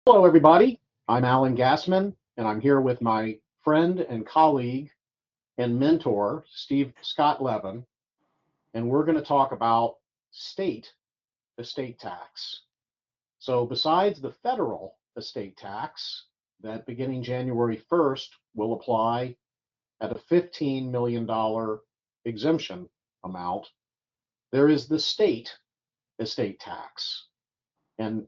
Hello, everybody. I'm Alan Gassman, and I'm here with my friend and colleague and mentor, Scott Levin, and we're going to talk about state estate tax. So besides the federal estate tax that beginning January 1st will apply at a $15 million exemption amount, there is the state estate tax. And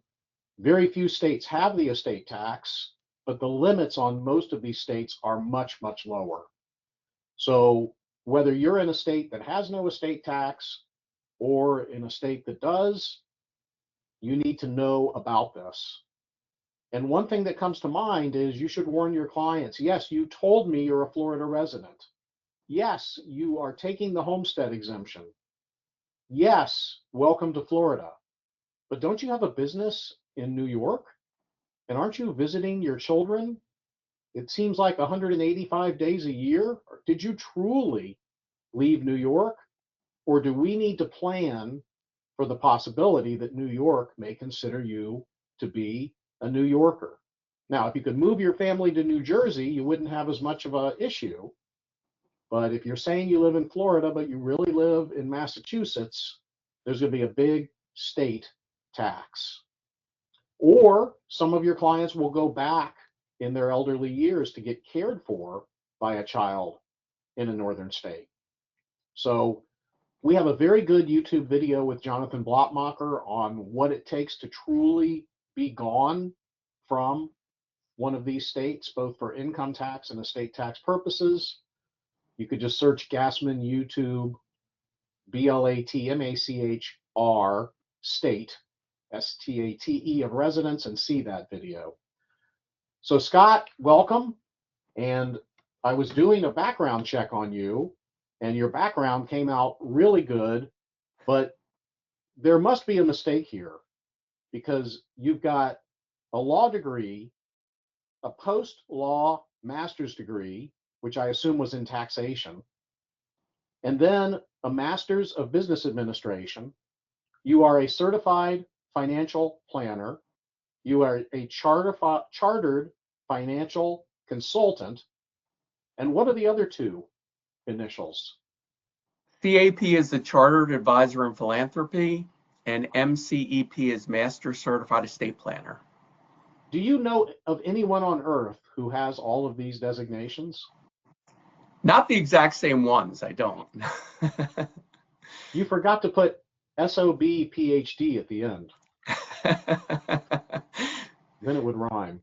very few states have the estate tax, but the limits on most of these states are much, much lower. So whether you're in a state that has no estate tax or in a state that does, you need to know about this. And one thing that comes to mind is you should warn your clients. Yes, you told me you're a Florida resident. Yes, you are taking the homestead exemption. Yes, welcome to Florida. But don't you have a business in New York? And aren't you visiting your children? It seems like 185 days a year. Did you truly leave New York? Or do we need to plan for the possibility that New York may consider you to be a New Yorker? Now, if you could move your family to New Jersey, you wouldn't have as much of an issue. But if you're saying you live in Florida, but you really live in Massachusetts, there's going to be a big state tax. Or some of your clients will go back in their elderly years to get cared for by a child in a northern state. So we have a very good YouTube video with Jonathan Blotmacher on what it takes to truly be gone from one of these states, both for income tax and estate tax purposes. You could just search Gassman YouTube, BLATMACHR state, STATE of residence, and see that video. So Scott, welcome. And I was doing a background check on you, and your background came out really good, but there must be a mistake here because you've got a law degree, a post-law master's degree, which I assume was in taxation, and then a master's of business administration. You are a certified financial planner. You are a chartered financial consultant. And what are the other two initials? CAP is the Chartered Advisor in Philanthropy, and MCEP is Master Certified Estate Planner. Do you know of anyone on earth who has all of these designations? Not the exact same ones, I don't. You forgot to put SOB PhD at the end. Then it would rhyme.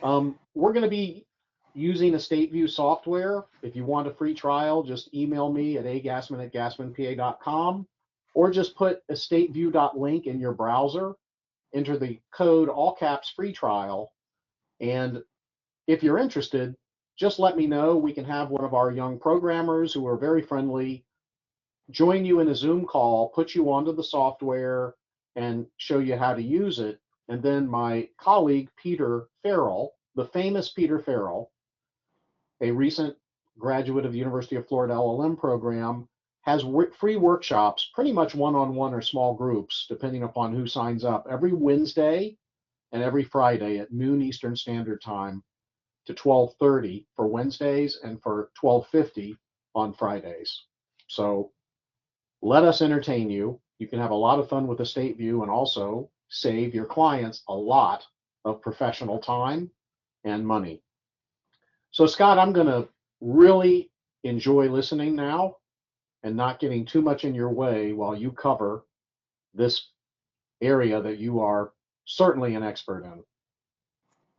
We're going to be using EstateView software. If you want a free trial, just email me at agassman@gassmanpa.com, or just put estateview.link in your browser, enter the code all caps free trial, and if you're interested, just let me know. We can have one of our young programmers who are very friendly join you in a Zoom call, put you onto the software, and show you how to use it. And then my colleague, Peter Farrell, the famous Peter Farrell, a recent graduate of the University of Florida LLM program, has free workshops, pretty much one-on-one or small groups, depending upon who signs up, every Wednesday and every Friday at noon Eastern Standard Time to 12:30 for Wednesdays and for 12:50 on Fridays. So let us entertain you. You can have a lot of fun with EstateView and also save your clients a lot of professional time and money. So Scott, I'm going to really enjoy listening now and not getting too much in your way while you cover this area that you are certainly an expert in.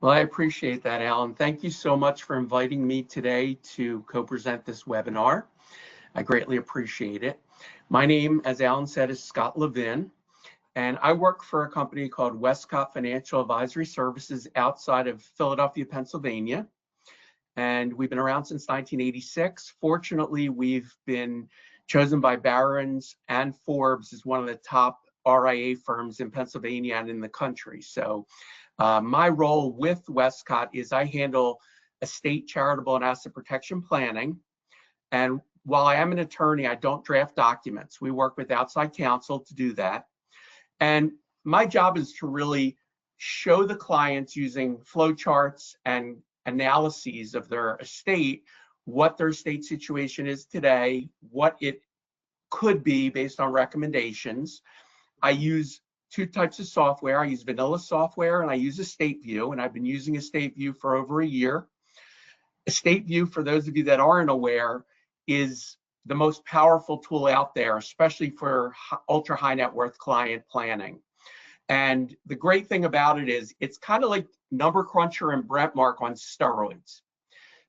Well, I appreciate that, Alan. Thank you so much for inviting me today to co-present this webinar. I greatly appreciate it. My name, as Alan said, is Scott Levin, and I work for a company called Westcott Financial Advisory Services outside of Philadelphia, Pennsylvania. And we've been around since 1986. Fortunately, we've been chosen by Barron's and Forbes as one of the top RIA firms in Pennsylvania and in the country. So my role with Westcott is I handle estate, charitable, and asset protection planning. And while I am an attorney, I don't draft documents. We work with outside counsel to do that. And my job is to really show the clients using flowcharts and analyses of their estate, what their estate situation is today, what it could be based on recommendations. I use two types of software. I use vanilla software and I use Estate View, and I've been using Estate View for over a year. Estate View, for those of you that aren't aware, is the most powerful tool out there, especially for ultra high net worth client planning. And the great thing about it is it's kind of like Number Cruncher and Brentmark on steroids,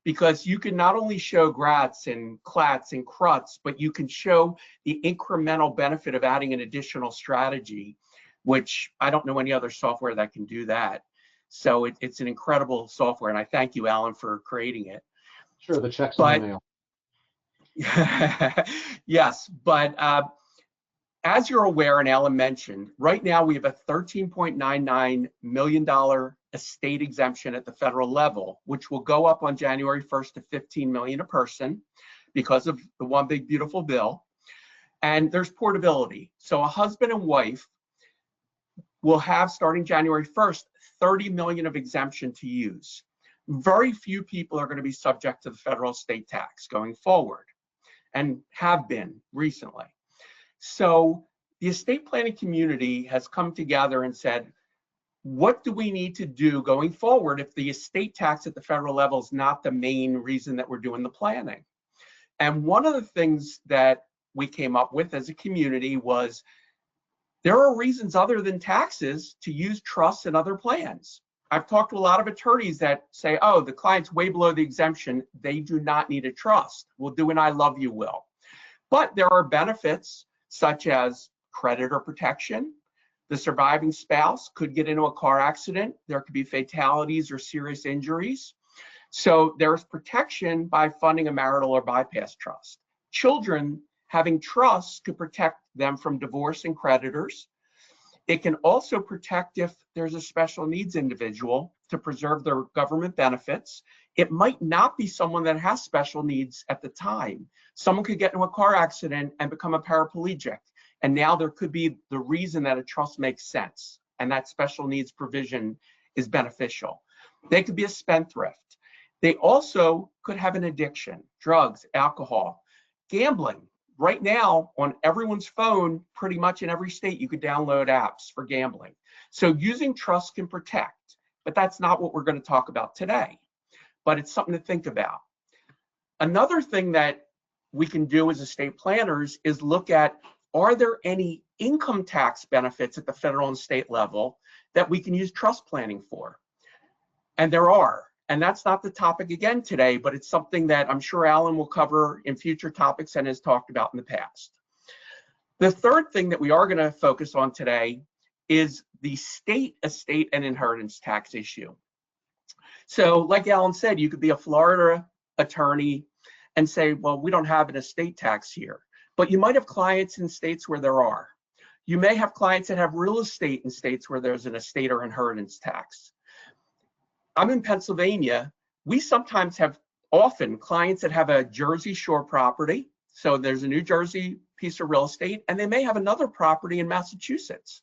because you can not only show grats and clats and cruts, but you can show the incremental benefit of adding an additional strategy, which I don't know any other software that can do that. So it's an incredible software, and I thank you, Alan, for creating it. Sure, the check's in the mail. Yes, but as you're aware, and Alan mentioned, right now we have a $13.99 million estate exemption at the federal level, which will go up on January 1st to $15 million a person because of the One Big Beautiful Bill. And there's portability. So a husband and wife will have, starting January 1st, $30 million of exemption to use. Very few people are going to be subject to the federal estate tax going forward, and have been recently. So the estate planning community has come together and said, what do we need to do going forward if the estate tax at the federal level is not the main reason that we're doing the planning? And one of the things that we came up with as a community was there are reasons other than taxes to use trusts and other plans. I've talked to a lot of attorneys that say, oh, the client's way below the exemption, they do not need a trust. We'll do an I love you will. But there are benefits such as creditor protection. The surviving spouse could get into a car accident. There could be fatalities or serious injuries. So there's protection by funding a marital or bypass trust. Children having trusts could protect them from divorce and creditors. It can also protect if there's a special needs individual to preserve their government benefits. It might not be someone that has special needs at the time. Someone could get into a car accident and become a paraplegic. And now there could be the reason that a trust makes sense, and that special needs provision is beneficial. They could be a spendthrift. They also could have an addiction, drugs, alcohol, gambling. Right now, on everyone's phone, pretty much in every state, you could download apps for gambling. So using trust can protect, but that's not what we're going to talk about today. But it's something to think about. Another thing that we can do as estate planners is look at, are there any income tax benefits at the federal and state level that we can use trust planning for? And there are. And that's not the topic again today, but it's something that I'm sure Alan will cover in future topics and has talked about in the past. The third thing that we are going to focus on today is the state estate and inheritance tax issue. So like Alan said, you could be a Florida attorney and say, well, we don't have an estate tax here. But you might have clients in states where there are. You may have clients that have real estate in states where there's an estate or inheritance tax. I'm in Pennsylvania. We sometimes have often clients that have a Jersey Shore property. So there's a New Jersey piece of real estate, and they may have another property in Massachusetts.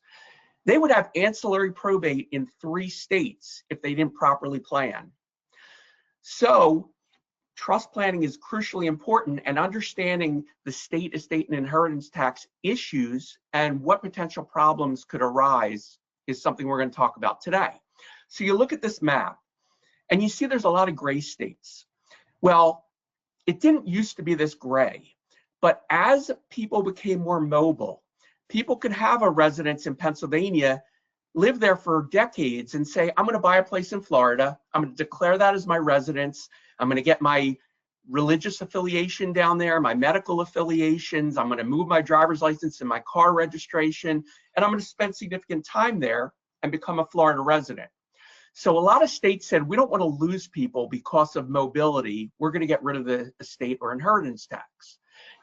They would have ancillary probate in 3 states if they didn't properly plan. So trust planning is crucially important, and understanding the state estate and inheritance tax issues and what potential problems could arise is something we're going to talk about today. So you look at this map and you see there's a lot of gray states. Well, it didn't used to be this gray, but as people became more mobile, people could have a residence in Pennsylvania, live there for decades and say, I'm going to buy a place in Florida. I'm going to declare that as my residence. I'm going to get my religious affiliation down there, my medical affiliations. I'm going to move my driver's license and my car registration, and I'm going to spend significant time there and become a Florida resident. So a lot of states said, we don't want to lose people because of mobility. We're going to get rid of the estate or inheritance tax.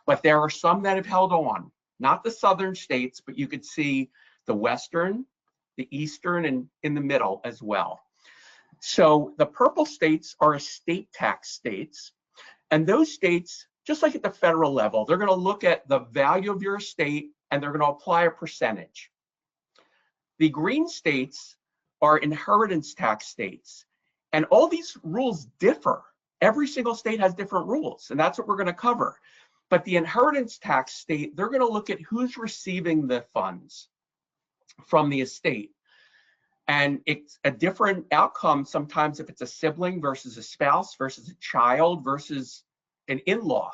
But there are some that have held on, not the southern states, but you could see the western, the eastern, and in the middle as well. So the purple states are estate tax states. And those states, just like at the federal level, they're going to look at the value of your estate and they're going to apply a percentage. The green states are inheritance tax states. And all these rules differ. Every single state has different rules, and that's what we're going to cover. But the inheritance tax state, they're going to look at who's receiving the funds from the estate. And it's a different outcome sometimes if it's a sibling versus a spouse versus a child versus an in-law,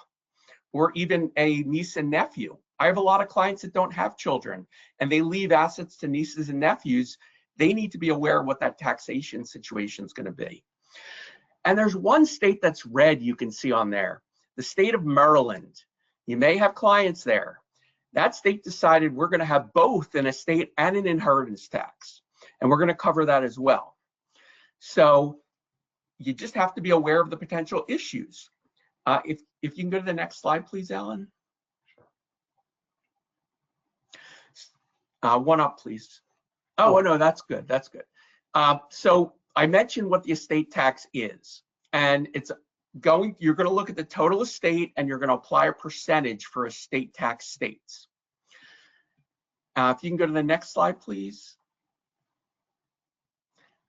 or even a niece and nephew. I have a lot of clients that don't have children and they leave assets to nieces and nephews. They need to be aware of what that taxation situation is going to be. And there's one state that's red you can see on there, the state of Maryland. You may have clients there. That state decided we're going to have both an estate and an inheritance tax. And we're going to cover that as well. So you just have to be aware of the potential issues. If you can go to the next slide, please, Alan. One up, please. Oh, no, that's good. That's good. So I mentioned what the estate tax is, and you're going to look at the total estate and you're going to apply a percentage for estate tax states. If you can go to the next slide, please.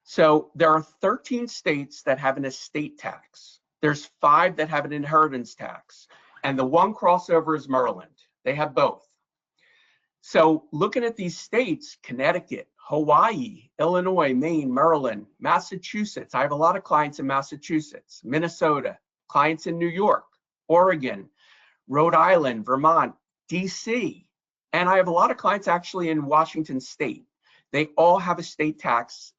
So there are 13 states that have an estate tax. There's 5 that have an inheritance tax, and the one crossover is Maryland. They have both. So looking at these states, Connecticut, Hawaii, Illinois, Maine, Maryland, Massachusetts. I have a lot of clients in Massachusetts, Minnesota, clients in New York, Oregon, Rhode Island, Vermont, DC. And I have a lot of clients actually in Washington State. They all have a state tax,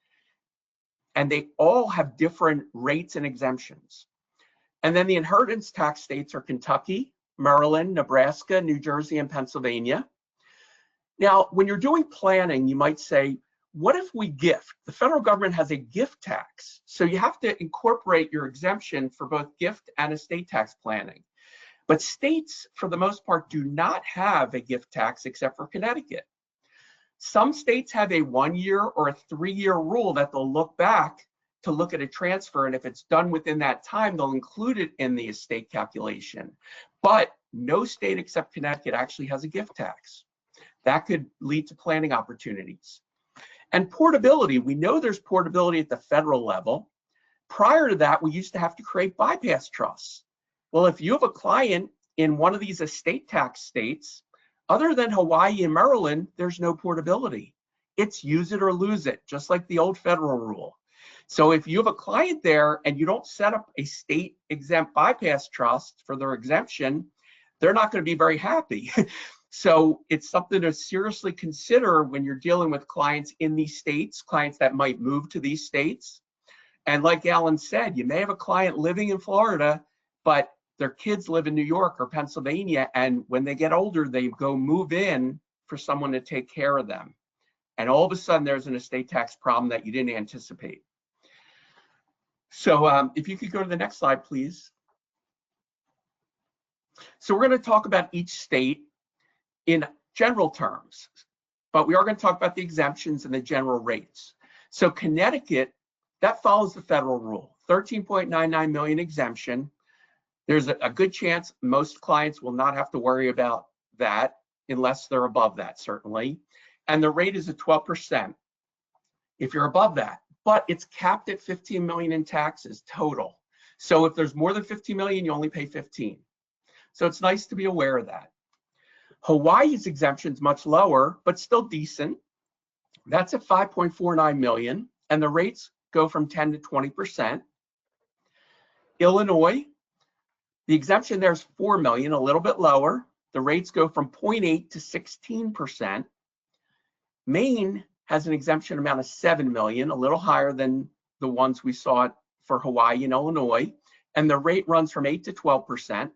and they all have different rates and exemptions. And then the inheritance tax states are Kentucky, Maryland, Nebraska, New Jersey, and Pennsylvania. Now, when you're doing planning, you might say, what if we gift? The federal government has a gift tax. So you have to incorporate your exemption for both gift and estate tax planning. But states, for the most part, do not have a gift tax except for Connecticut. Some states have a 1-year or a 3-year rule that they'll look back to look at a transfer, and if it's done within that time, they'll include it in the estate calculation. But no state except Connecticut actually has a gift tax. That could lead to planning opportunities. And portability, we know there's portability at the federal level. Prior to that, we used to have to create bypass trusts. Well, if you have a client in one of these estate tax states, other than Hawaii and Maryland, there's no portability. It's use it or lose it, just like the old federal rule. So if you have a client there and you don't set up a state exempt bypass trust for their exemption, they're not going to be very happy. So it's something to seriously consider when you're dealing with clients in these states, clients that might move to these states. And like Alan said, you may have a client living in Florida, but their kids live in New York or Pennsylvania, and when they get older, they go move in for someone to take care of them. And all of a sudden, there's an estate tax problem that you didn't anticipate. So if you could go to the next slide, please. So we're going to talk about each state in general terms, but we are going to talk about the exemptions and the general rates. So Connecticut, that follows the federal rule, 13.99 million exemption. There's a good chance most clients will not have to worry about that unless they're above that, certainly. And the rate is at 12% if you're above that, but it's capped at 15 million in taxes total. So if there's more than 15 million, you only pay 15. So it's nice to be aware of that. Hawaii's exemption is much lower, but still decent. That's at 5.49 million, and the rates go from 10 to 20%. Illinois, the exemption there is 4 million, a little bit lower. The rates go from 0.8 to 16%. Maine has an exemption amount of 7 million, a little higher than the ones we saw for Hawaii and Illinois, and the rate runs from 8 to 12%.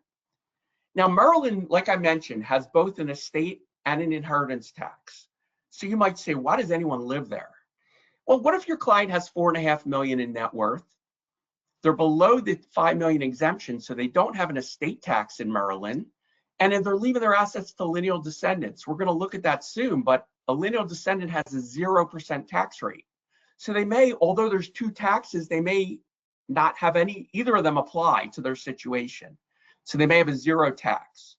Now, Maryland, like I mentioned, has both an estate and an inheritance tax. So you might say, why does anyone live there? Well, what if your client has 4.5 million in net worth? They're below the 5 million exemption, so they don't have an estate tax in Maryland. And if they're leaving their assets to lineal descendants, we're going to look at that soon, but a lineal descendant has a 0% tax rate. So they may, although there's 2 taxes, they may not have either of them apply to their situation. So they may have a 0 tax.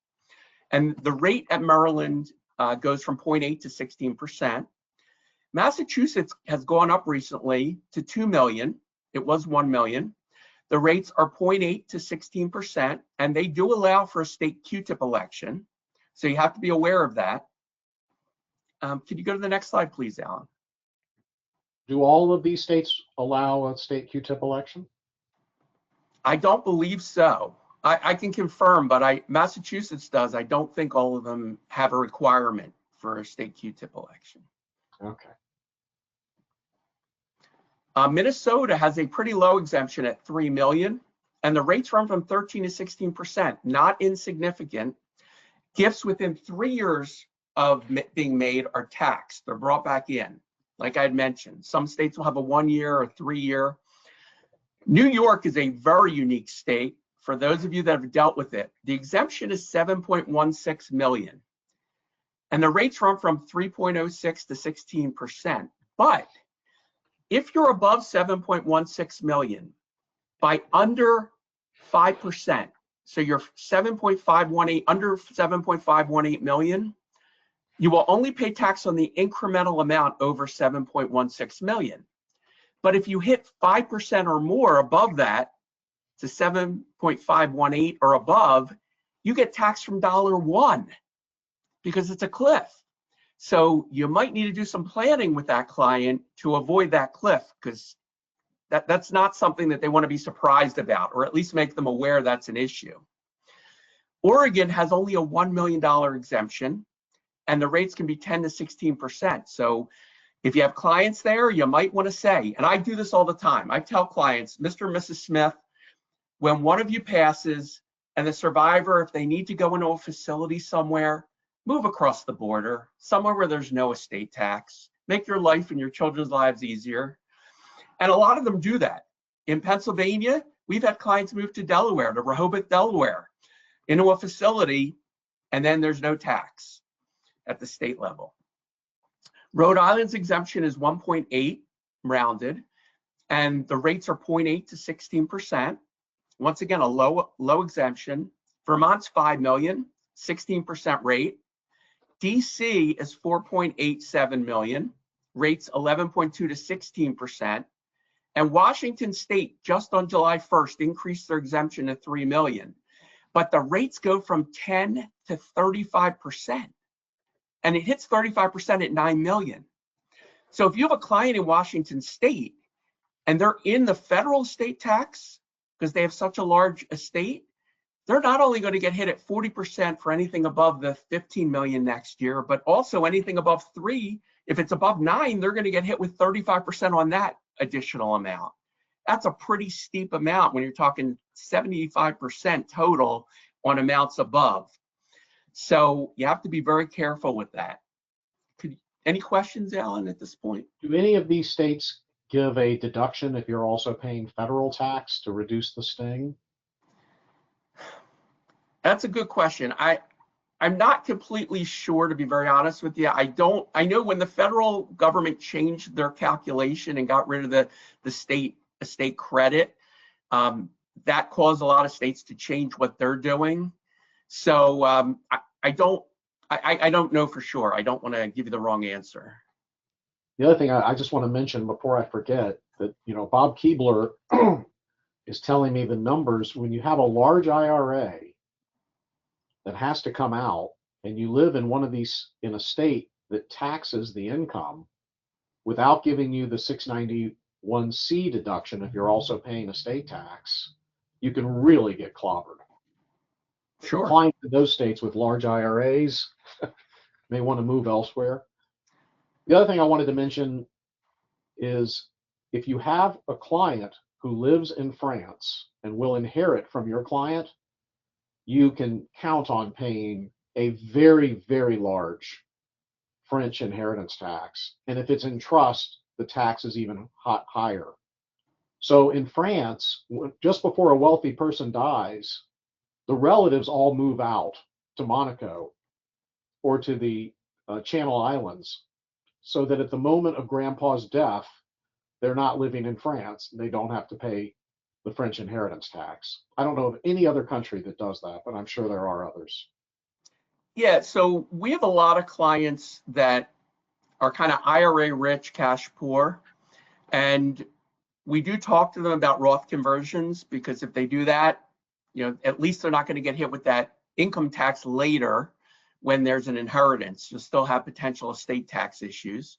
And the rate at Maryland goes from 0.8 to 16%. Massachusetts has gone up recently to 2 million. It was 1 million. The rates are 0.8 to 16%, and they do allow for a state Q-tip election. So you have to be aware of that. Could you go to the next slide, please, Alan? Do all of these states allow a state Q-tip election? I don't believe so. I can confirm, but Massachusetts does. I don't think all of them have a requirement for a state Q-tip election. Okay. Minnesota has a pretty low exemption at 3 million, and the rates run from 13 to 16%, not insignificant. Gifts within 3 years of being made are taxed. They're brought back in. Like I had mentioned, some states will have a 1 year or 3 year. New York is a very unique state. For those of you that have dealt with it, the exemption is 7.16 million. And the rates run from 3.06 to 16%. But if you're above 7.16 million by under 5%, so you're 7.518, under 7.518 million, you will only pay tax on the incremental amount over 7.16 million. But if you hit 5% or more above that, to 7.518 or above, you get taxed from $1 because it's a cliff. So you might need to do some planning with that client to avoid that cliff, because that's not something that they want to be surprised about, or at least make them aware that's an issue. Oregon has only a $1 million exemption, and the rates can be 10 to 16%. So if you have clients there, you might want to say, and I do this all the time, I tell clients, Mr. and Mrs. Smith, when one of you passes and the survivor, if they need to go into a facility somewhere, move across the border, somewhere where there's no estate tax, make your life and your children's lives easier. And a lot of them do that. In Pennsylvania, we've had clients move to Delaware, to Rehoboth, Delaware, into a facility, and then there's no tax at the state level. Rhode Island's exemption is 1.8 rounded, and the rates are 0.8 to 16%. Once again, a low exemption. Vermont's 5 million, 16% rate. DC is 4.87 million, rates 11.2 to 16%. And Washington State, just on July 1st, increased their exemption to 3 million. But the rates go from 10 to 35%. And it hits 35% at 9 million. So if you have a client in Washington State and they're in the federal estate tax because they have such a large estate, they're not only going to get hit at 40% for anything above the 15 million next year, but also anything above 3. If it's above 9, they're going to get hit with 35% on that additional amount. That's a pretty steep amount when you're talking 75% total on amounts above. So you have to be very careful with that. Any questions, Alan, at this point? Do any of these states give a deduction if you're also paying federal tax to reduce the sting? That's a good question. I'm not completely sure, to be very honest with you. I know when the federal government changed their calculation and got rid of the state estate credit, that caused a lot of states to change what they're doing. So I don't know for sure. I don't want to give you the wrong answer. The other thing I just want to mention before I forget that, Bob Keebler is telling me the numbers. When you have a large IRA that has to come out and you live in one of these, in a state that taxes the income without giving you the 691C deduction if you're also paying estate tax, you can really get clobbered. Sure. Clients in those states with large IRAs may want to move elsewhere. The other thing I wanted to mention is if you have a client who lives in France and will inherit from your client, you can count on paying a very, very large French inheritance tax. And if it's in trust, the tax is even higher. So in France, just before a wealthy person dies, the relatives all move out to Monaco or to the Channel Islands, so that at the moment of grandpa's death, they're not living in France. They don't have to pay the French inheritance tax. I don't know of any other country that does that, but I'm sure there are others. Yeah, so we have a lot of clients that are kind of IRA rich, cash poor. And we do talk to them about Roth conversions, because if they do that, at least they're not going to get hit with that income tax later when there's an inheritance. You'll still have potential estate tax issues.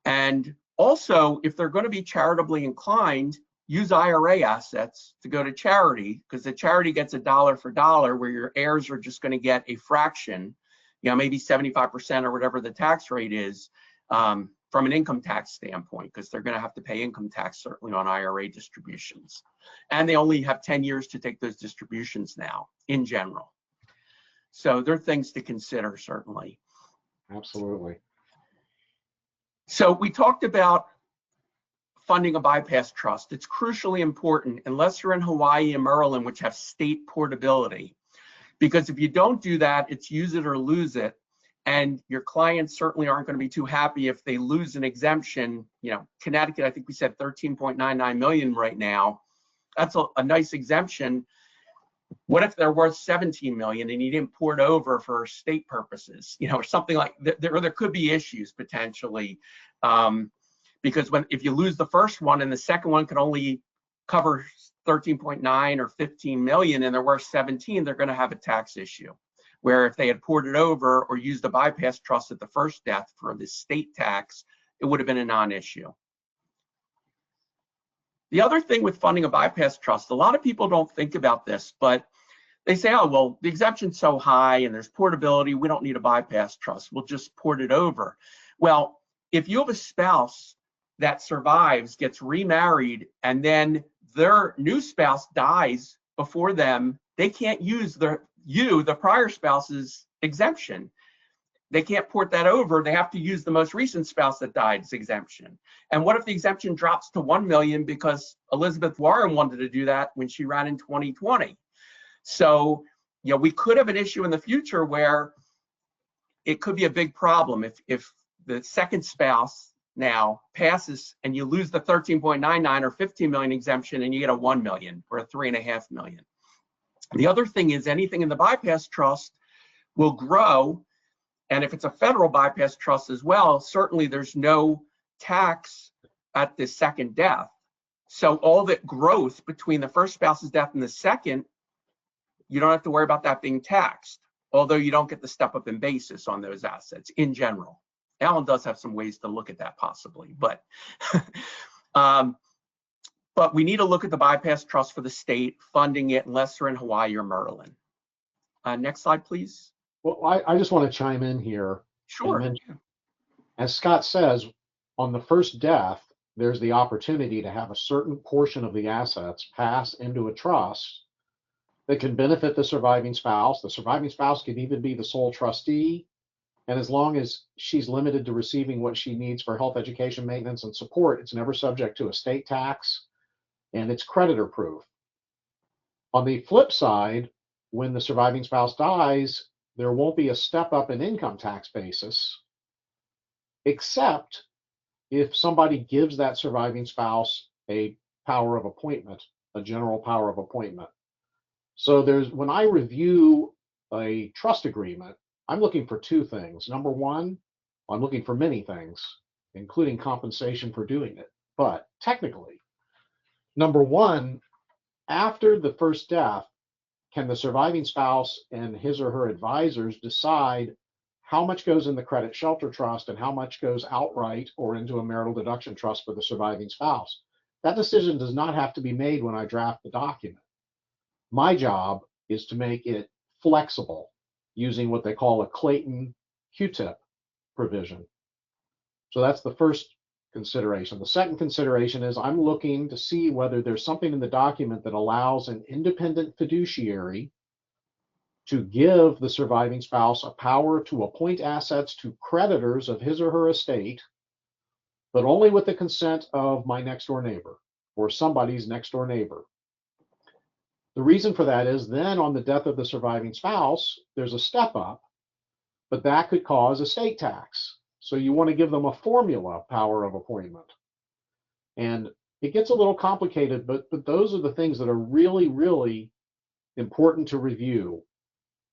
And also, if they're going to be charitably inclined, use IRA assets to go to charity, because the charity gets a dollar for dollar, where your heirs are just going to get a fraction, maybe 75% or whatever the tax rate is, from an income tax standpoint, because they're going to have to pay income tax certainly on IRA distributions. And they only have 10 years to take those distributions now, in general. So there are things to consider, certainly. Absolutely. So we talked about funding a bypass trust. It's crucially important, unless you're in Hawaii and Maryland, which have state portability. Because if you don't do that, it's use it or lose it. And your clients certainly aren't going to be too happy if they lose an exemption. Connecticut, I think we said 13.99 million right now. That's a nice exemption. What if they're worth 17 million and you didn't port over for state purposes, or something like that? There could be issues potentially, because if you lose the first one and the second one can only cover 13.9 or 15 million and they're worth 17, they're going to have a tax issue. Where if they had ported over or used a bypass trust at the first death for the state tax, it would have been a non-issue. The other thing with funding a bypass trust, a lot of people don't think about this, but they say, oh, well, the exemption's so high and there's portability, we don't need a bypass trust, we'll just port it over. Well, if you have a spouse that survives, gets remarried, and then their new spouse dies before them, they can't use the prior spouse's exemption. They can't port that over. They have to use the most recent spouse that died's exemption. And what if the exemption drops to 1 million because Elizabeth Warren wanted to do that when she ran in 2020? So, we could have an issue in the future where it could be a big problem if the second spouse now passes and you lose the 13.99 or 15 million exemption and you get a 1 million or a 3.5 million. The other thing is anything in the bypass trust will grow. And if it's a federal bypass trust as well, certainly there's no tax at the second death. So all that growth between the first spouse's death and the second, you don't have to worry about that being taxed, although you don't get the step up in basis on those assets in general. Alan does have some ways to look at that possibly, but but we need to look at the bypass trust for the state, funding it unless they're in Hawaii or Maryland. Next slide, please. Well, I just want to chime in here. Sure. As Scott says, on the first death, there's the opportunity to have a certain portion of the assets pass into a trust that can benefit the surviving spouse. The surviving spouse can even be the sole trustee. And as long as she's limited to receiving what she needs for health, education, maintenance, and support, it's never subject to estate tax, and it's creditor proof. On the flip side, when the surviving spouse dies, there won't be a step up in income tax basis, except if somebody gives that surviving spouse a power of appointment, a general power of appointment. So when I review a trust agreement, I'm looking for two things. Number one, I'm looking for many things, including compensation for doing it. But technically, number one, after the first death, can the surviving spouse and his or her advisors decide how much goes in the credit shelter trust and how much goes outright or into a marital deduction trust for the surviving spouse? That decision does not have to be made when I draft the document. My job is to make it flexible using what they call a Clayton Q-tip provision. So that's the first consideration. The second consideration is I'm looking to see whether there's something in the document that allows an independent fiduciary to give the surviving spouse a power to appoint assets to creditors of his or her estate, but only with the consent of my next door neighbor or somebody's next door neighbor. The reason for that is then on the death of the surviving spouse, there's a step up, but that could cause estate tax. So you want to give them a formula power of appointment. And it gets a little complicated, but those are the things that are really, really important to review.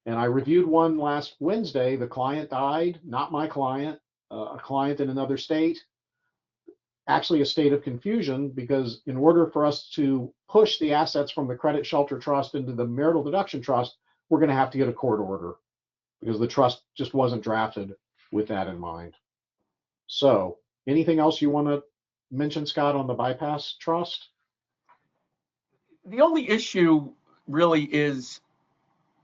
And I reviewed one last Wednesday. The client died, not my client. a client in another state, actually a state of confusion, because in order for us to push the assets from the credit shelter trust into the marital deduction trust, we're going to have to get a court order because the trust just wasn't drafted with that in mind. So anything else you want to mention, Scott, on the bypass trust? The only issue really is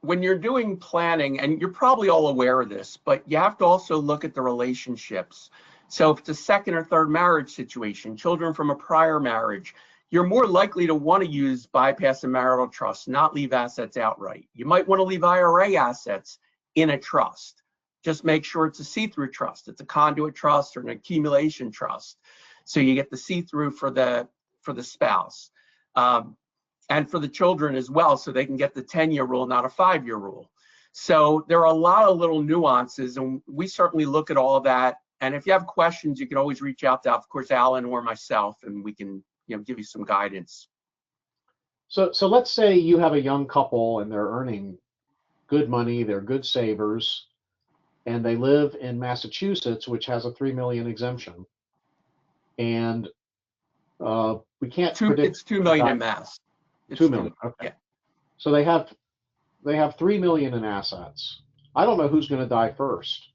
when you're doing planning, and you're probably all aware of this, but you have to also look at the relationships. So if it's a second or third marriage situation, children from a prior marriage, you're more likely to want to use bypass and marital trust, not leave assets outright. You might want to leave IRA assets in a trust. Just make sure it's a see-through trust. It's a conduit trust or an accumulation trust. So you get the see-through for the spouse. And for the children as well, so they can get the 10-year rule, not a 5-year rule. So there are a lot of little nuances, and we certainly look at all of that. And if you have questions, you can always reach out to, of course, Alan or myself, and we can, give you some guidance. So let's say you have a young couple and they're earning good money, they're good savers, and they live in Massachusetts, which has a $3 million exemption. And we can't predict. It's 2 million in Mass. It's 2 million. Okay. Yeah. So they have $3 million in assets. I don't know who's going to die first.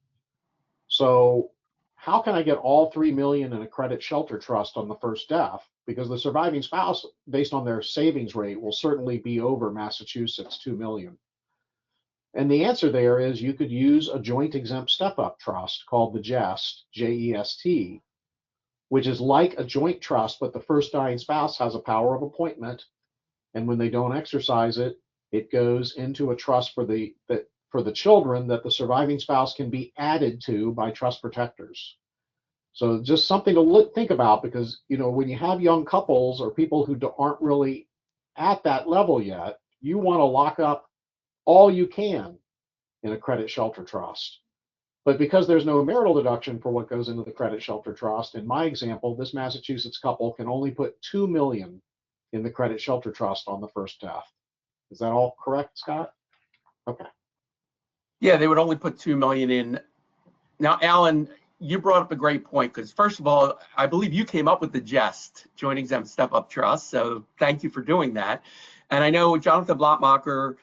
So how can I get all $3 million in a credit shelter trust on the first death? Because the surviving spouse, based on their savings rate, will certainly be over Massachusetts' $2 million. And the answer there is you could use a joint exempt step-up trust called the JEST, J-E-S-T, which is like a joint trust, but the first dying spouse has a power of appointment. And when they don't exercise it, it goes into a trust for the children that the surviving spouse can be added to by trust protectors. So just something to think about, because when you have young couples or people who aren't really at that level yet, you want to lock up all you can in a credit shelter trust. But because there's no marital deduction for what goes into the credit shelter trust, in my example, this Massachusetts couple can only put $2 million in the credit shelter trust on the first death. Is that all correct, Scott? Okay. Yeah, they would only put 2 million in. Now, Alan, you brought up a great point, because first of all, I believe you came up with the JEST, Joint Exempt Step-Up Trust. So thank you for doing that. And I know Jonathan Blattmacher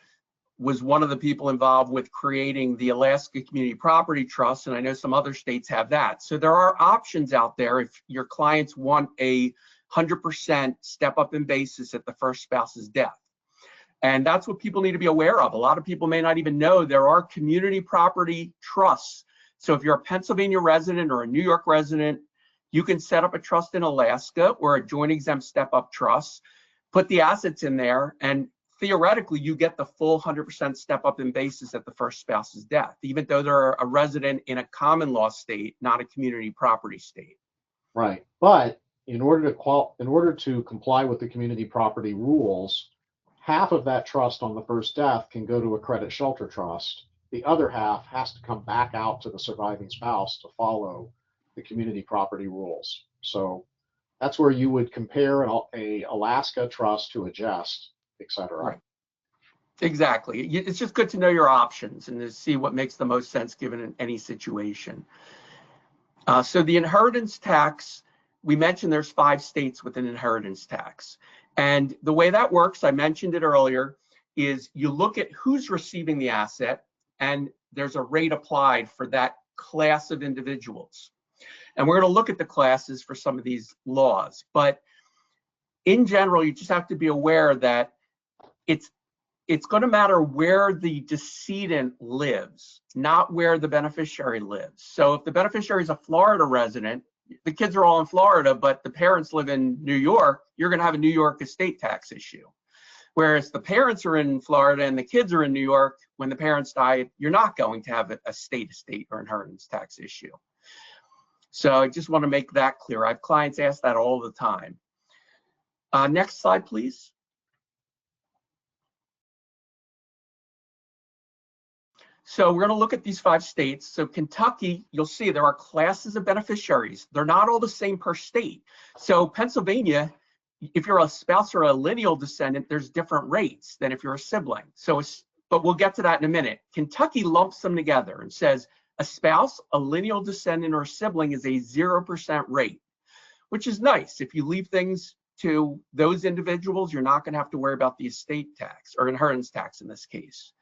was one of the people involved with creating the Alaska Community Property Trust, and I know some other states have that. So there are options out there if your clients want a 100% step up in basis at the first spouse's death. And that's what people need to be aware of. A lot of people may not even know there are community property trusts. So if you're a Pennsylvania resident or a New York resident, you can set up a trust in Alaska or a joint exempt step up trust, put the assets in there, and theoretically you get the full 100% step up in basis at the first spouse's death, even though they're a resident in a common law state, not a community property state. Right. But in order to comply with the community property rules, half of that trust on the first death can go to a credit shelter trust. The other half has to come back out to the surviving spouse to follow the community property rules. So that's where you would compare a Alaska trust to a JEST, et cetera. Right. Exactly. It's just good to know your options and to see what makes the most sense given in any situation. So the inheritance tax, we mentioned there's 5 states with an inheritance tax. And the way that works, I mentioned it earlier, is you look at who's receiving the asset, and there's a rate applied for that class of individuals. And we're going to look at the classes for some of these laws. But in general, you just have to be aware that it's going to matter where the decedent lives, not where the beneficiary lives. So if the beneficiary is a Florida resident, the kids are all in Florida, but the parents live in New York, you're going to have a New York estate tax issue. Whereas the parents are in Florida and the kids are in New York, when the parents die, you're not going to have a state estate or inheritance tax issue. So I just want to make that clear. I have clients ask that all the time. Next slide, please. So we're going to look at these 5 states. So Kentucky, you'll see there are classes of beneficiaries. They're not all the same per state. So Pennsylvania, if you're a spouse or a lineal descendant, there's different rates than if you're a sibling. So but we'll get to that in a minute. Kentucky lumps them together and says, A spouse, a lineal descendant, or a sibling is a 0% rate, which is nice. If you leave things to those individuals, you're not going to have to worry about the estate tax or inheritance tax in this case.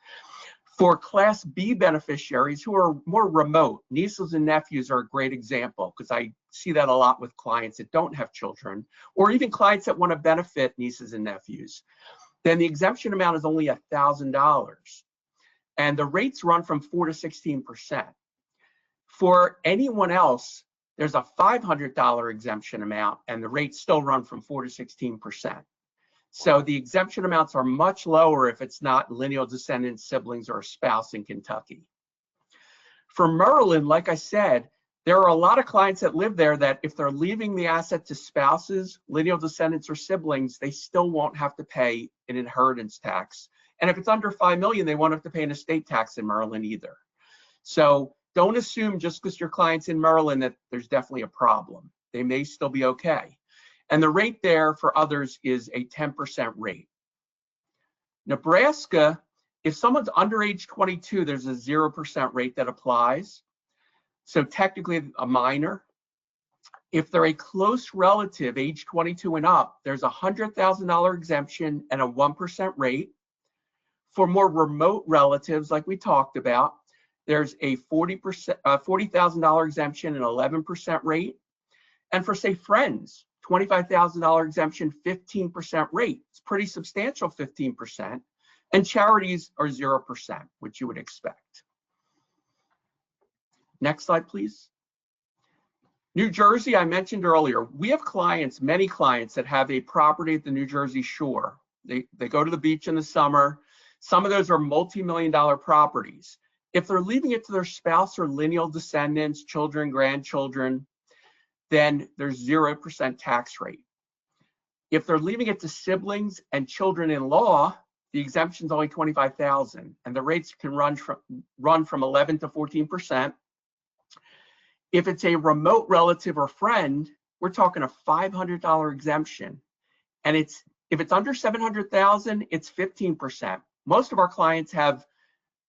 For Class B beneficiaries who are more remote, nieces and nephews are a great example because I see that a lot with clients that don't have children, or even clients that want to benefit nieces and nephews. Then the exemption amount is only $1,000, and the rates run from 4 to 16%. For anyone else, there's a $500 exemption amount, and the rates still run from 4 to 16%. So the exemption amounts are much lower if it's not lineal descendants, siblings, or a spouse in Kentucky. For Maryland, like I said, there are a lot of clients that live there that if they're leaving the asset to spouses, lineal descendants, or siblings, they still won't have to pay an inheritance tax. And if it's under $5 million, they won't have to pay an estate tax in Maryland either. So don't assume just because your client's in Maryland that there's definitely a problem. They may still be okay. And the rate there for others is a 10% rate. Nebraska, if someone's under age 22, there's a 0% rate that applies. So technically a minor. If they're a close relative, age 22 and up, there's a $100,000 exemption and a 1% rate. For more remote relatives, like we talked about, there's a $40,000 exemption and 11% rate. And for, say, friends, $25,000 exemption, 15% rate. It's pretty substantial, 15%. And charities are 0%, which you would expect. Next slide, please. New Jersey, I mentioned earlier, we have clients, many clients that have a property at the New Jersey shore. They go to the beach in the summer. Some of those are multi-million-dollar properties. If they're leaving it to their spouse or lineal descendants, children, grandchildren, then there's 0% tax rate. If they're leaving it to siblings and children-in-law, the exemption is only $25,000, and the rates can run from 11 to 14%. If it's a remote relative or friend, we're talking a $500 exemption, and if it's under $700,000, it's 15%. Most of our clients have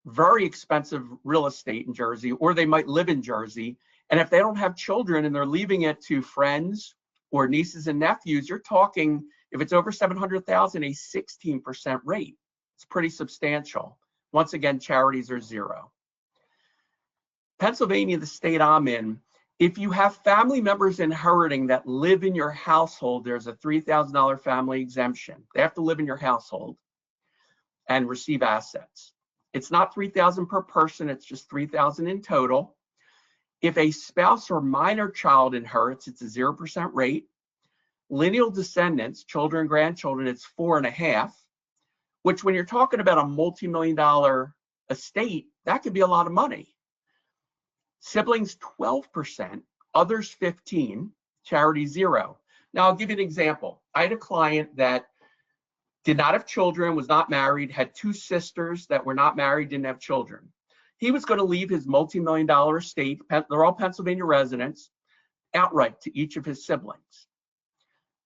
very expensive real estate in Jersey, or they might live in Jersey. And if they don't have children and they're leaving it to friends or nieces and nephews, you're talking, if it's over $700,000, a 16% rate. It's pretty substantial. Once again, charities are 0. Pennsylvania, the state I'm in, if you have family members inheriting that live in your household, there's a $3,000 family exemption. They have to live in your household and receive assets. It's not $3,000 per person, it's just $3,000 in total. If a spouse or minor child inherits, it's a 0% rate. Lineal descendants, children, grandchildren, it's 4.5%, which when you're talking about a multi-million-dollar estate, that could be a lot of money. Siblings, 12%, others 15%, charity 0%. Now I'll give you an example. I had a client that did not have children, was not married, had 2 sisters that were not married, didn't have children. He was going to leave his multi-million-dollar estate, they're all Pennsylvania residents, outright to each of his siblings.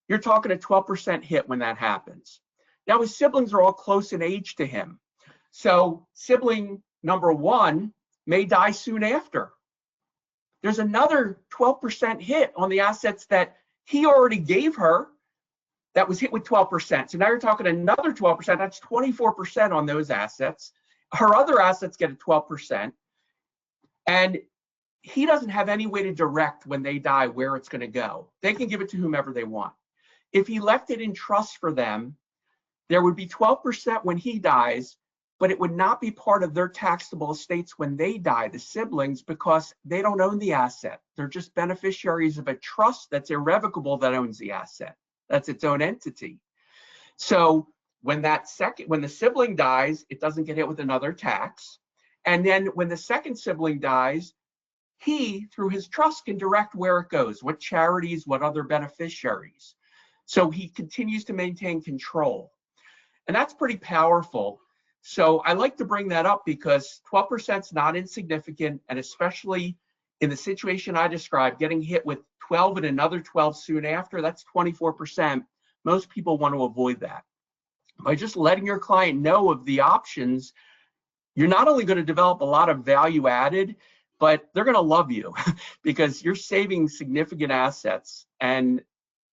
You're talking a 12% hit when that happens. Now his siblings are all close in age to him. So sibling number 1 may die soon after. There's another 12% hit on the assets that he already gave her that was hit with 12%. So now you're talking another 12%, that's 24% on those assets. Her other assets get a 12%, and he doesn't have any way to direct when they die where it's going to go. They can give it to whomever they want. If he left it in trust for them, there would be 12% when he dies, but it would not be part of their taxable estates when they die, the siblings, because they don't own the asset. They're just beneficiaries of a trust that's irrevocable that owns the asset. That's its own entity. So when the sibling dies, it doesn't get hit with another tax. And then when the second sibling dies, he, through his trust, can direct where it goes, what charities, what other beneficiaries. So he continues to maintain control. And that's pretty powerful. So I like to bring that up because 12% is not insignificant, and especially in the situation I described, getting hit with 12 and another 12 soon after, that's 24%. Most people want to avoid that. By just letting your client know of the options, you're not only going to develop a lot of value added, but they're going to love you because you're saving significant assets, and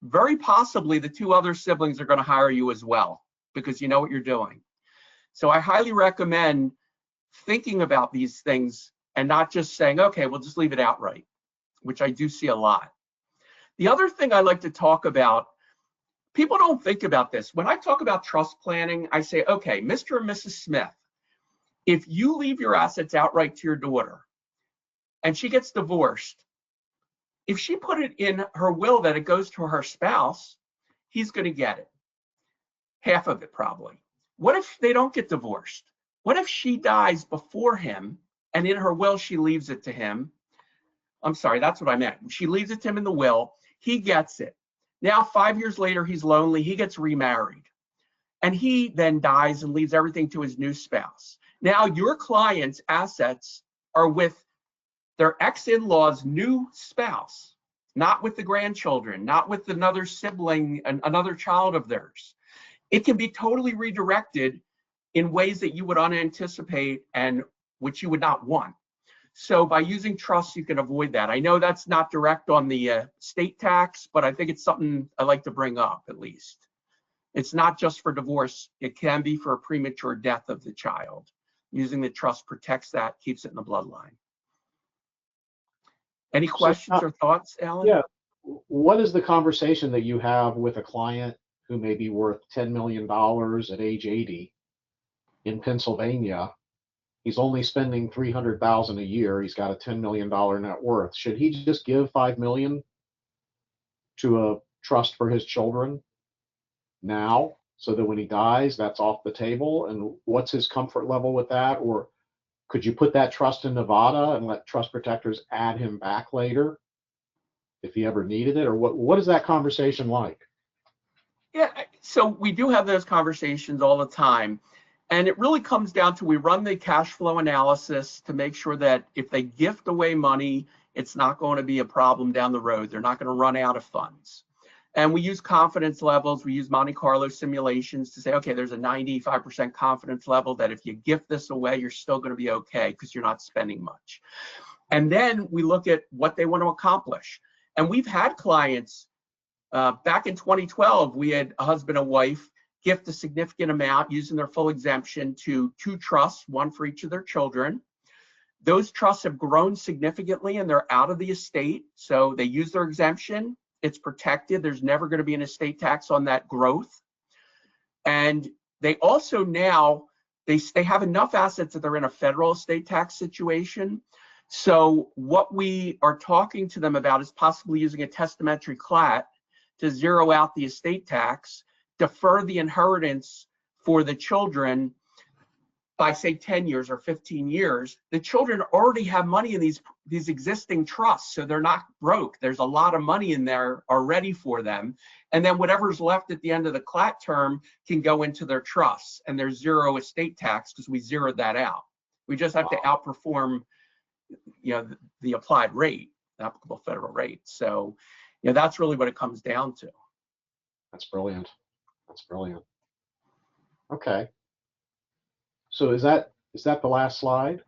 very possibly the two other siblings are going to hire you as well because you know what you're doing. So I highly recommend thinking about these things and not just saying, okay, we'll just leave it outright, which I do see a lot. The other thing I like to talk about, people don't think about this. When I talk about trust planning, I say, okay, Mr. and Mrs. Smith, if you leave your assets outright to your daughter and she gets divorced, if she put it in her will that it goes to her spouse, he's going to get it. Half of it probably. What if they don't get divorced? What if she dies before him and in her will she leaves it to him? I'm sorry, that's what I meant. She leaves it to him in the will. He gets it. Now, 5 years later, he's lonely. He gets remarried. And he then dies and leaves everything to his new spouse. Now, your client's assets are with their ex-in-law's new spouse, not with the grandchildren, not with another sibling, another child of theirs. It can be totally redirected in ways that you would unanticipate and which you would not want. So by using trusts, you can avoid that. I know that's not direct on the state tax, but I think it's something I like to bring up at least. It's not just for divorce. It can be for a premature death of the child. Using the trust protects that, keeps it in the bloodline. Any questions or thoughts, Alan? Yeah. What is the conversation that you have with a client who may be worth $10 million at age 80 in Pennsylvania? He's only spending $300,000 a year. He's got a $10 million net worth. Should he just give $5 million to a trust for his children now, so that when he dies, that's off the table? And what's his comfort level with that? Or could you put that trust in Nevada and let trust protectors add him back later if he ever needed it? Or what is that conversation like? Yeah, so we do have those conversations all the time. And it really comes down to, we run the cash flow analysis to make sure that if they gift away money, it's not going to be a problem down the road. They're not going to run out of funds. And we use confidence levels. We use Monte Carlo simulations to say, okay, there's a 95% confidence level that if you gift this away, you're still going to be okay because you're not spending much. And then we look at what they want to accomplish. And we've had clients, back in 2012, we had a husband and wife gift a significant amount using their full exemption to two trusts, one for each of their children. Those trusts have grown significantly and they're out of the estate. So they use their exemption. It's protected. There's never going to be an estate tax on that growth. And they also now, they have enough assets that they're in a federal estate tax situation. So what we are talking to them about is possibly using a testamentary clat to zero out the estate tax, defer the inheritance for the children by say 10 years or 15 years. The children already have money in these existing trusts, so they're not broke. There's a lot of money in there already for them. And then whatever's left at the end of the clat term can go into their trusts, and there's zero estate tax because we zeroed that out. We just have to outperform, the applied rate, the applicable federal rate. So, that's really what it comes down to. That's brilliant. That's brilliant. Okay. So is that the last slide?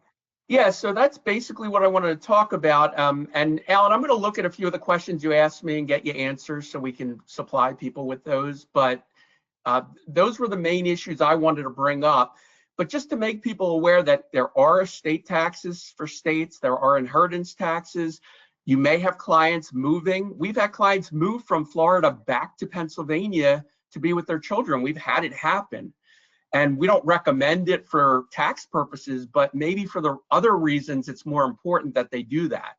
Yeah, so that's basically what I wanted to talk about. And Alan, I'm going to look at a few of the questions you asked me and get you answers so we can supply people with those. But those were the main issues I wanted to bring up. But just to make people aware that there are estate taxes for states, there are inheritance taxes. You may have clients moving. We've had clients move from Florida back to Pennsylvania to be with their children. We've had it happen. And we don't recommend it for tax purposes, but maybe for the other reasons, it's more important that they do that.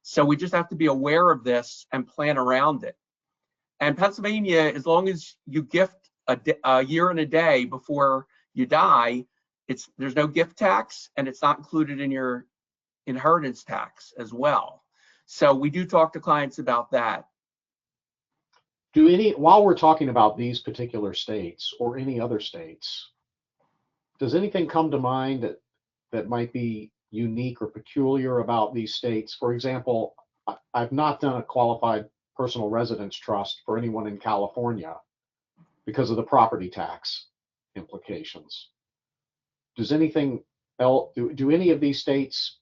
So we just have to be aware of this and plan around it. And Pennsylvania, as long as you gift a year and a day before you die, there's no gift tax, and it's not included in your inheritance tax as well. So we do talk to clients about that. While we're talking about these particular states or any other states, does anything come to mind that might be unique or peculiar about these states? For example, I've not done a qualified personal residence trust for anyone in California because of the property tax implications. Does anything else, do any of these states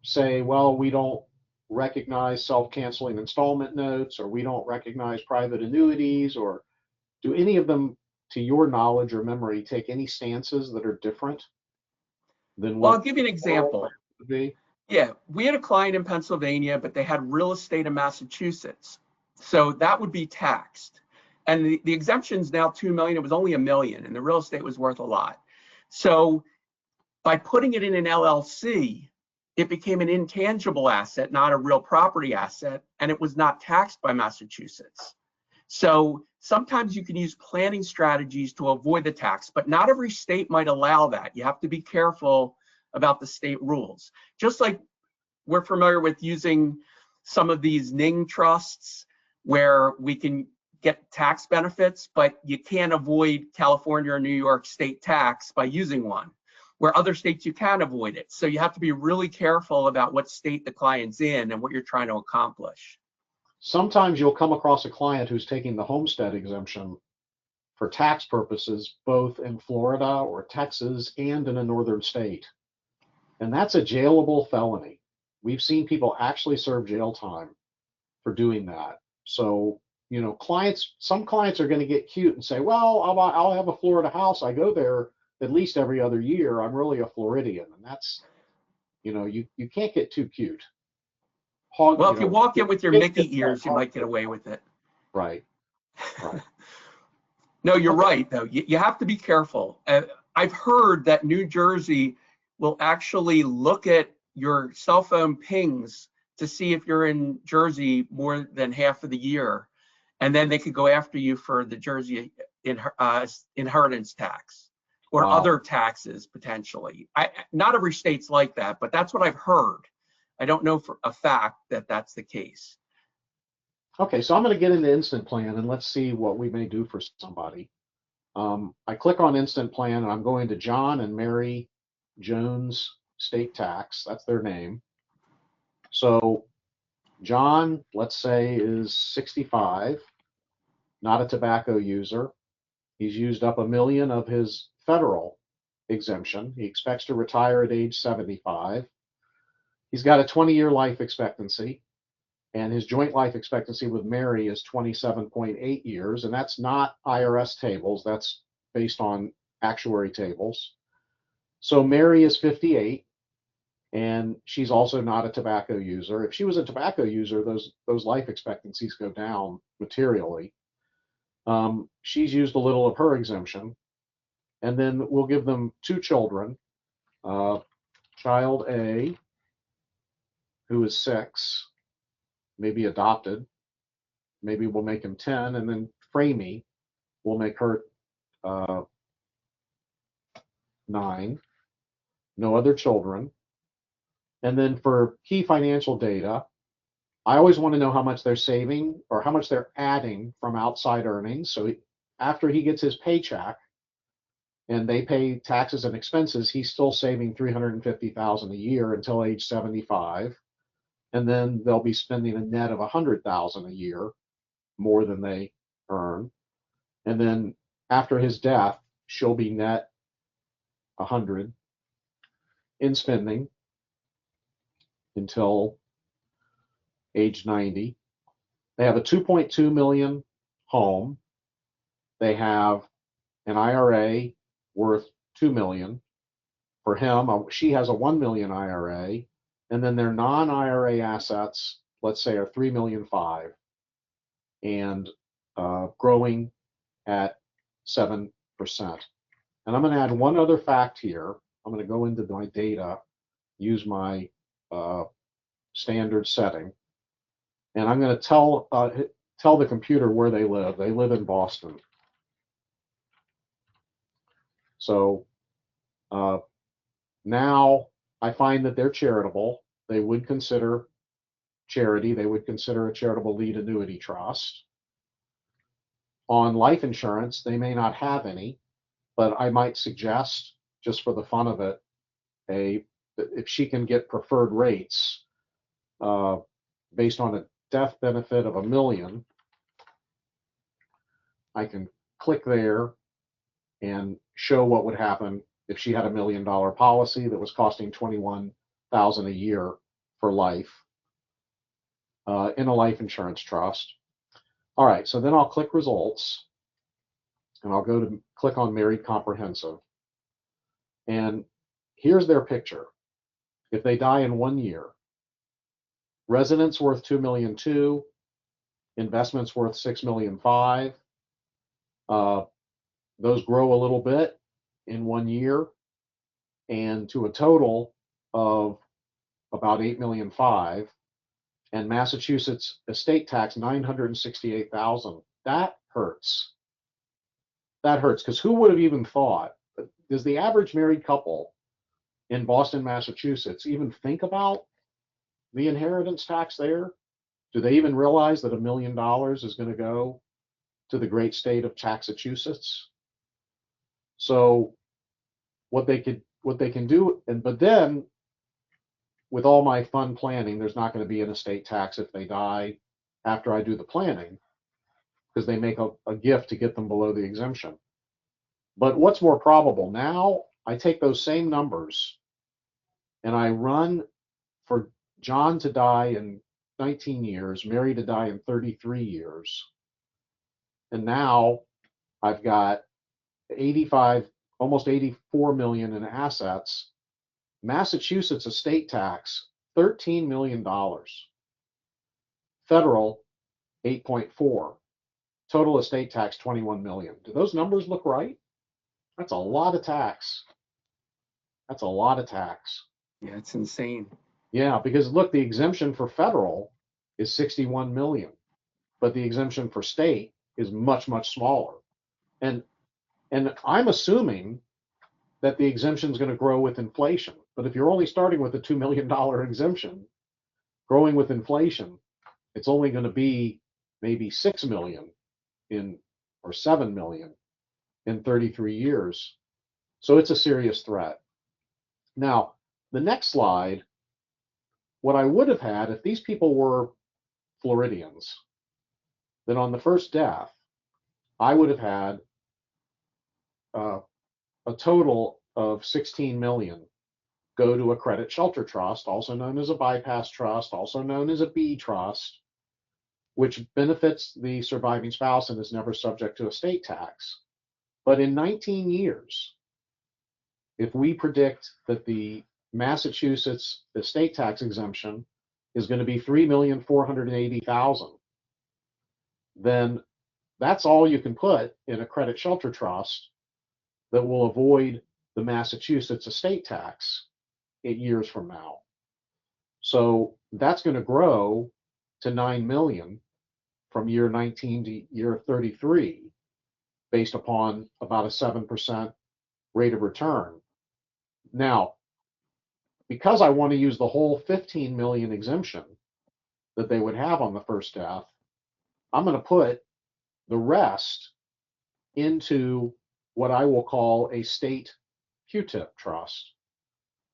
say, well, we don't recognize self-canceling installment notes, or we don't recognize private annuities, or do any of them, to your knowledge or memory, take any stances that are different than Well, I'll what give you an oral example. would be? Yeah, we had a client in Pennsylvania, but they had real estate in Massachusetts. So that would be taxed. And the exemption's now 2 million. It was only 1 million, and the real estate was worth a lot. So by putting it in an LLC, it became an intangible asset, not a real property asset, and it was not taxed by Massachusetts. So sometimes you can use planning strategies to avoid the tax, but not every state might allow that. You have to be careful about the state rules. Just like we're familiar with using some of these Ning trusts where we can get tax benefits, but you can't avoid California or New York state tax by using one, where other states you can avoid it. So you have to be really careful about what state the client's in and what you're trying to accomplish. Sometimes you'll come across a client who's taking the homestead exemption for tax purposes, both in Florida or Texas and in a northern state. And that's a jailable felony. We've seen people actually serve jail time for doing that. So, some clients are going to get cute and say, well, I'll have a Florida house. I go there at least every other year. I'm really a Floridian. And that's, you can't get too cute. Well, if you walk in with your Kids get Mickey ears, you might get away with it. right, right. No, you're Okay. right, though. You have to be careful. I've heard that New Jersey will actually look at your cell phone pings to see if you're in Jersey more than half of the year, and then they could go after you for the Jersey inheritance tax or Wow. other taxes potentially. Not every state's like that, but that's what I've heard. I don't know for a fact that that's the case. Okay, so I'm going to get into instant plan and let's see what we may do for somebody. I click on instant plan and I'm going to John and Mary Jones State Tax. That's their name. So John, let's say, is 65, not a tobacco user. He's used up 1 million of his federal exemption. He expects to retire at age 75. He's got a 20-year life expectancy, and his joint life expectancy with Mary is 27.8 years, and that's not IRS tables. That's based on actuary tables. So Mary is 58, and she's also not a tobacco user. If she was a tobacco user, those life expectancies go down materially. She's used a little of her exemption, and then we'll give them 2 children. Child A, who is 6, maybe adopted. Maybe we'll make him 10, and then Framey, we'll make her 9. No other children. And then for key financial data, I always want to know how much they're saving or how much they're adding from outside earnings. So after he gets his paycheck and they pay taxes and expenses, he's still saving $350,000 a year until age 75. And then they'll be spending a net of $100,000 a year more than they earn. And then after his death, she'll be net 100 in spending until age 90. They have a 2.2 million home. They have an IRA worth 2 million. For him, she has a 1 million IRA, and then their non-IRA assets, let's say, are 3,500,000 and growing at 7%. And I'm going to add one other fact here. I'm going to go into my data, use my standard setting, and I'm going to tell the computer where they live. They live in Boston. So now I find that they're charitable. They would consider charity. They would consider a charitable lead annuity trust. On life insurance, they may not have any, but I might suggest, just for the fun of it, if she can get preferred rates based on a death benefit of 1 million, I can click there and show what would happen if she had $1 million policy that was costing 21,000 a year for life in a life insurance trust. All right, so then I'll click results, and I'll go to click on Married Comprehensive. And here's their picture. If they die in 1 year, residence worth $2.2 million, investments worth $6.5 million. Those grow a little bit in 1 year, and to a total of about $8.5 million. And Massachusetts estate tax $968,000. That hurts. That hurts, because who would have even thought? Does the average married couple in Boston, Massachusetts even think about the inheritance tax there? Do they even realize that $1 million is going to go to the great state of Massachusetts? So what they can do, but then with all my fun planning, there's not going to be an estate tax if they die after I do the planning, because they make a gift to get them below the exemption. But what's more probable now, I take those same numbers and I run for John to die in 19 years, Mary to die in 33 years. And now I've got 85, almost 84 million in assets. Massachusetts estate tax, $13 million. Federal, 8.4. Total estate tax, 21 million. Do those numbers look right? That's a lot of tax. That's a lot of tax. Yeah, it's insane. Yeah, because look, the exemption for federal is 61 million, but the exemption for state is much, much smaller. And I'm assuming that the exemption is going to grow with inflation. But if you're only starting with a $2 million exemption, growing with inflation, it's only going to be maybe 6 million or 7 million in 33 years. So it's a serious threat. Now, the next slide, what I would have had if these people were Floridians, then on the first death, I would have had a total of 16 million go to a credit shelter trust, also known as a bypass trust, also known as a B trust, which benefits the surviving spouse and is never subject to estate tax. But in 19 years, if we predict that the Massachusetts estate tax exemption is going to be 3,480,000, then that's all you can put in a credit shelter trust that will avoid the Massachusetts estate tax 8 years from now. So that's going to grow to 9 million from year 19 to year 33, based upon about a 7% rate of return. Now, because I want to use the whole 15 million exemption that they would have on the first death, I'm going to put the rest into what I will call a state Q-tip trust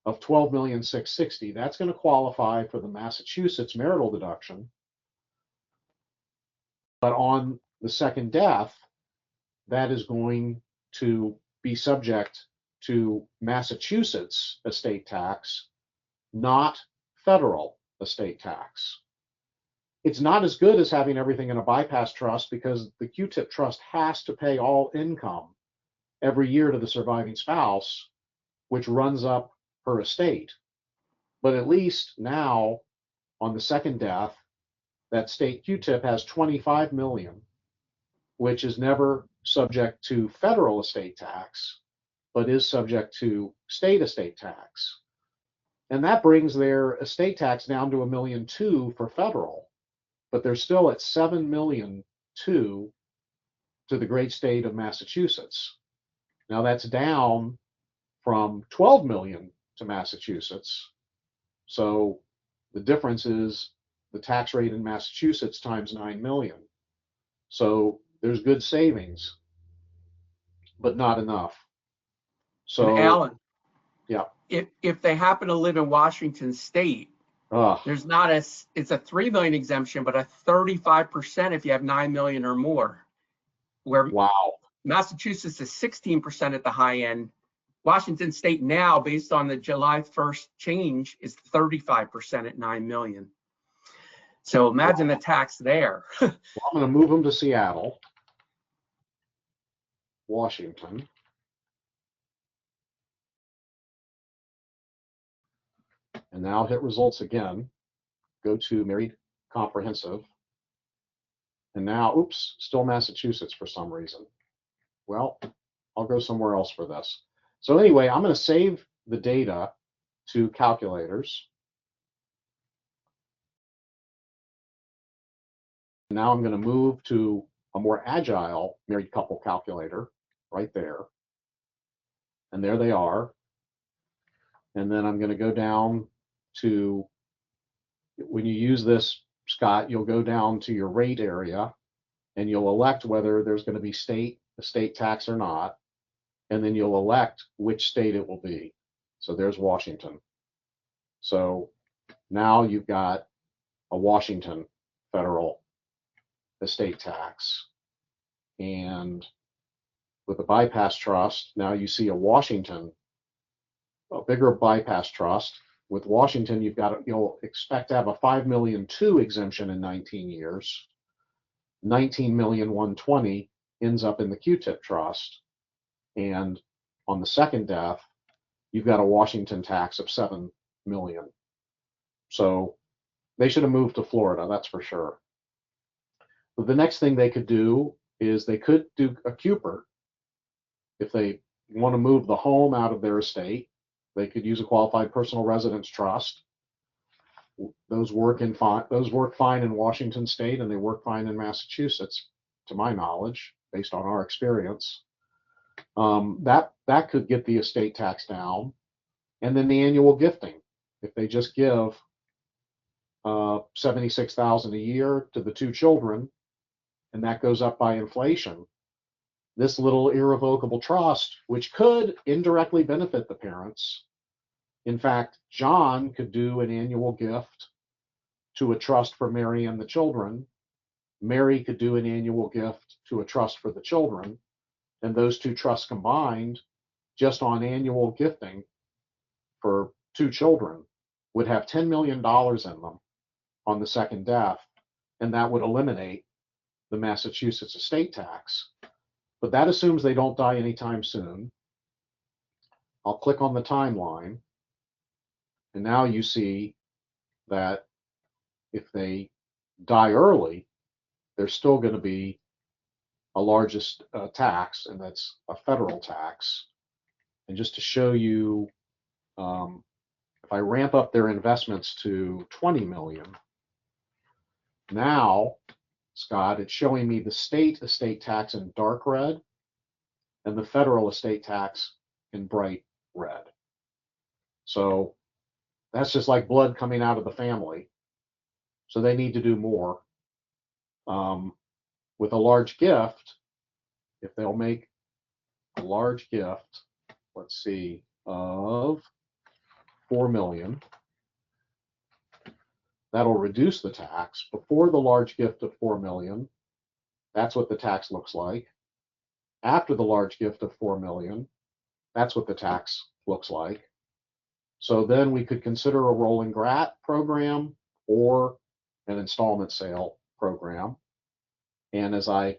of 12,660,000. That's going to qualify for the Massachusetts marital deduction. But on the second death, that is going to be subject to Massachusetts estate tax, not federal estate tax. It's not as good as having everything in a bypass trust, because the Q-tip trust has to pay all income every year to the surviving spouse, which runs up her estate. But at least now, on the second death, that state Q-tip has 25 million, which is never subject to federal estate tax, but is subject to state estate tax. And that brings their estate tax down to $1.2 million for federal, but they're still at $7.2 million to the great state of Massachusetts. Now that's down from 12 million to Massachusetts. So the difference is the tax rate in Massachusetts times 9 million. So there's good savings, but not enough. So, and Alan, yeah, if they happen to live in Washington State, there's not it's a 3 million exemption, but a 35% if you have 9 million or more. Where wow, Massachusetts is 16% at the high end, Washington State now, based on the July 1st change, is 35% at 9 million. So imagine the tax there. Well, I'm going to move them to Seattle, Washington. And now hit results again. Go to married comprehensive. And now, oops, still Massachusetts for some reason. Well, I'll go somewhere else for this. So anyway, I'm going to save the data to calculators. Now I'm going to move to a more agile married couple calculator right there. And there they are. And then I'm going to go down to, when you use this, Scott, you'll go down to your rate area and you'll elect whether there's going to be estate tax or not. And then you'll elect which state it will be. So there's Washington. So now you've got a Washington federal estate tax. And with a bypass trust, now you see a Washington, a bigger bypass trust. With Washington, you'll expect to have a 5 million two exemption in 19 years. 19,120,000 ends up in the Q-tip trust. And on the second death, you've got a Washington tax of 7 million. So they should have moved to Florida, that's for sure. But the next thing they could do is they could do a Cooper. If they want to move the home out of their estate, they could use a qualified personal residence trust. Those work fine in Washington State, and they work fine in Massachusetts, to my knowledge, based on our experience. That could get the estate tax down. And then the annual gifting. If they just give $76,000 a year to the two children, and that goes up by inflation, this little irrevocable trust, which could indirectly benefit the parents. In fact, John could do an annual gift to a trust for Mary and the children. Mary could do an annual gift to a trust for the children. And those two trusts combined, just on annual gifting for two children, would have $10 million in them on the second death. And that would eliminate the Massachusetts estate tax. But that assumes they don't die anytime soon. I'll click on the timeline. And now you see that if they die early, there's still going to be a largest tax, and that's a federal tax. And just to show you, if I ramp up their investments to 20 million, now, Scott, it's showing me the state estate tax in dark red and the federal estate tax in bright red. So that's just like blood coming out of the family. So they need to do more. With a large gift, if they'll make a large gift, let's see, of 4 million, that'll reduce the tax. Before the large gift of 4 million, that's what the tax looks like. After the large gift of 4 million, that's what the tax looks like. So then we could consider a rolling grat program or an installment sale program. And as I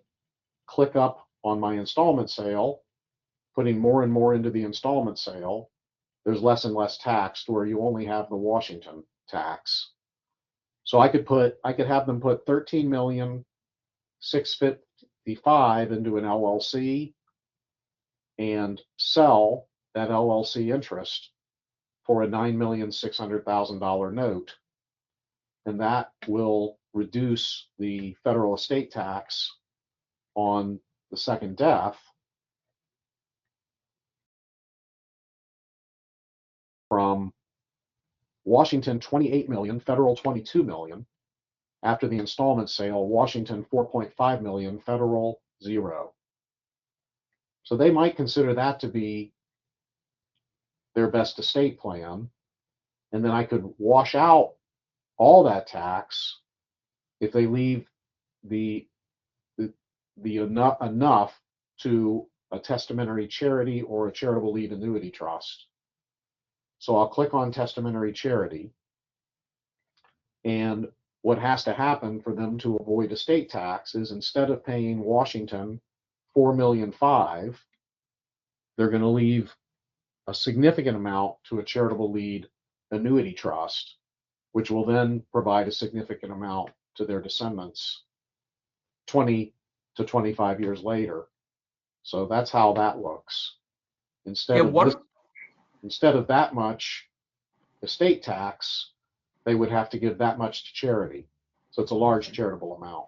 click up on my installment sale, putting more and more into the installment sale, there's less and less tax to where you only have the Washington tax. So I could have them put 13,655,000 into an LLC and sell that LLC interest for a $9,600,000 note. And that will reduce the federal estate tax on the second death from Washington 28 million, federal 22 million. After the installment sale, Washington 4.5 million, federal 0. So they might consider that to be their best estate plan. And then I could wash out all that tax if they leave the enough to a testamentary charity or a charitable lead annuity trust. So I'll click on testamentary charity, and what has to happen for them to avoid estate tax is instead of paying Washington $4.5 million, they're going to leave a significant amount to a charitable lead annuity trust, which will then provide a significant amount to their descendants 20 to 25 years later. So that's how that looks. Instead of that much estate tax, they would have to give that much to charity. So it's a large charitable amount.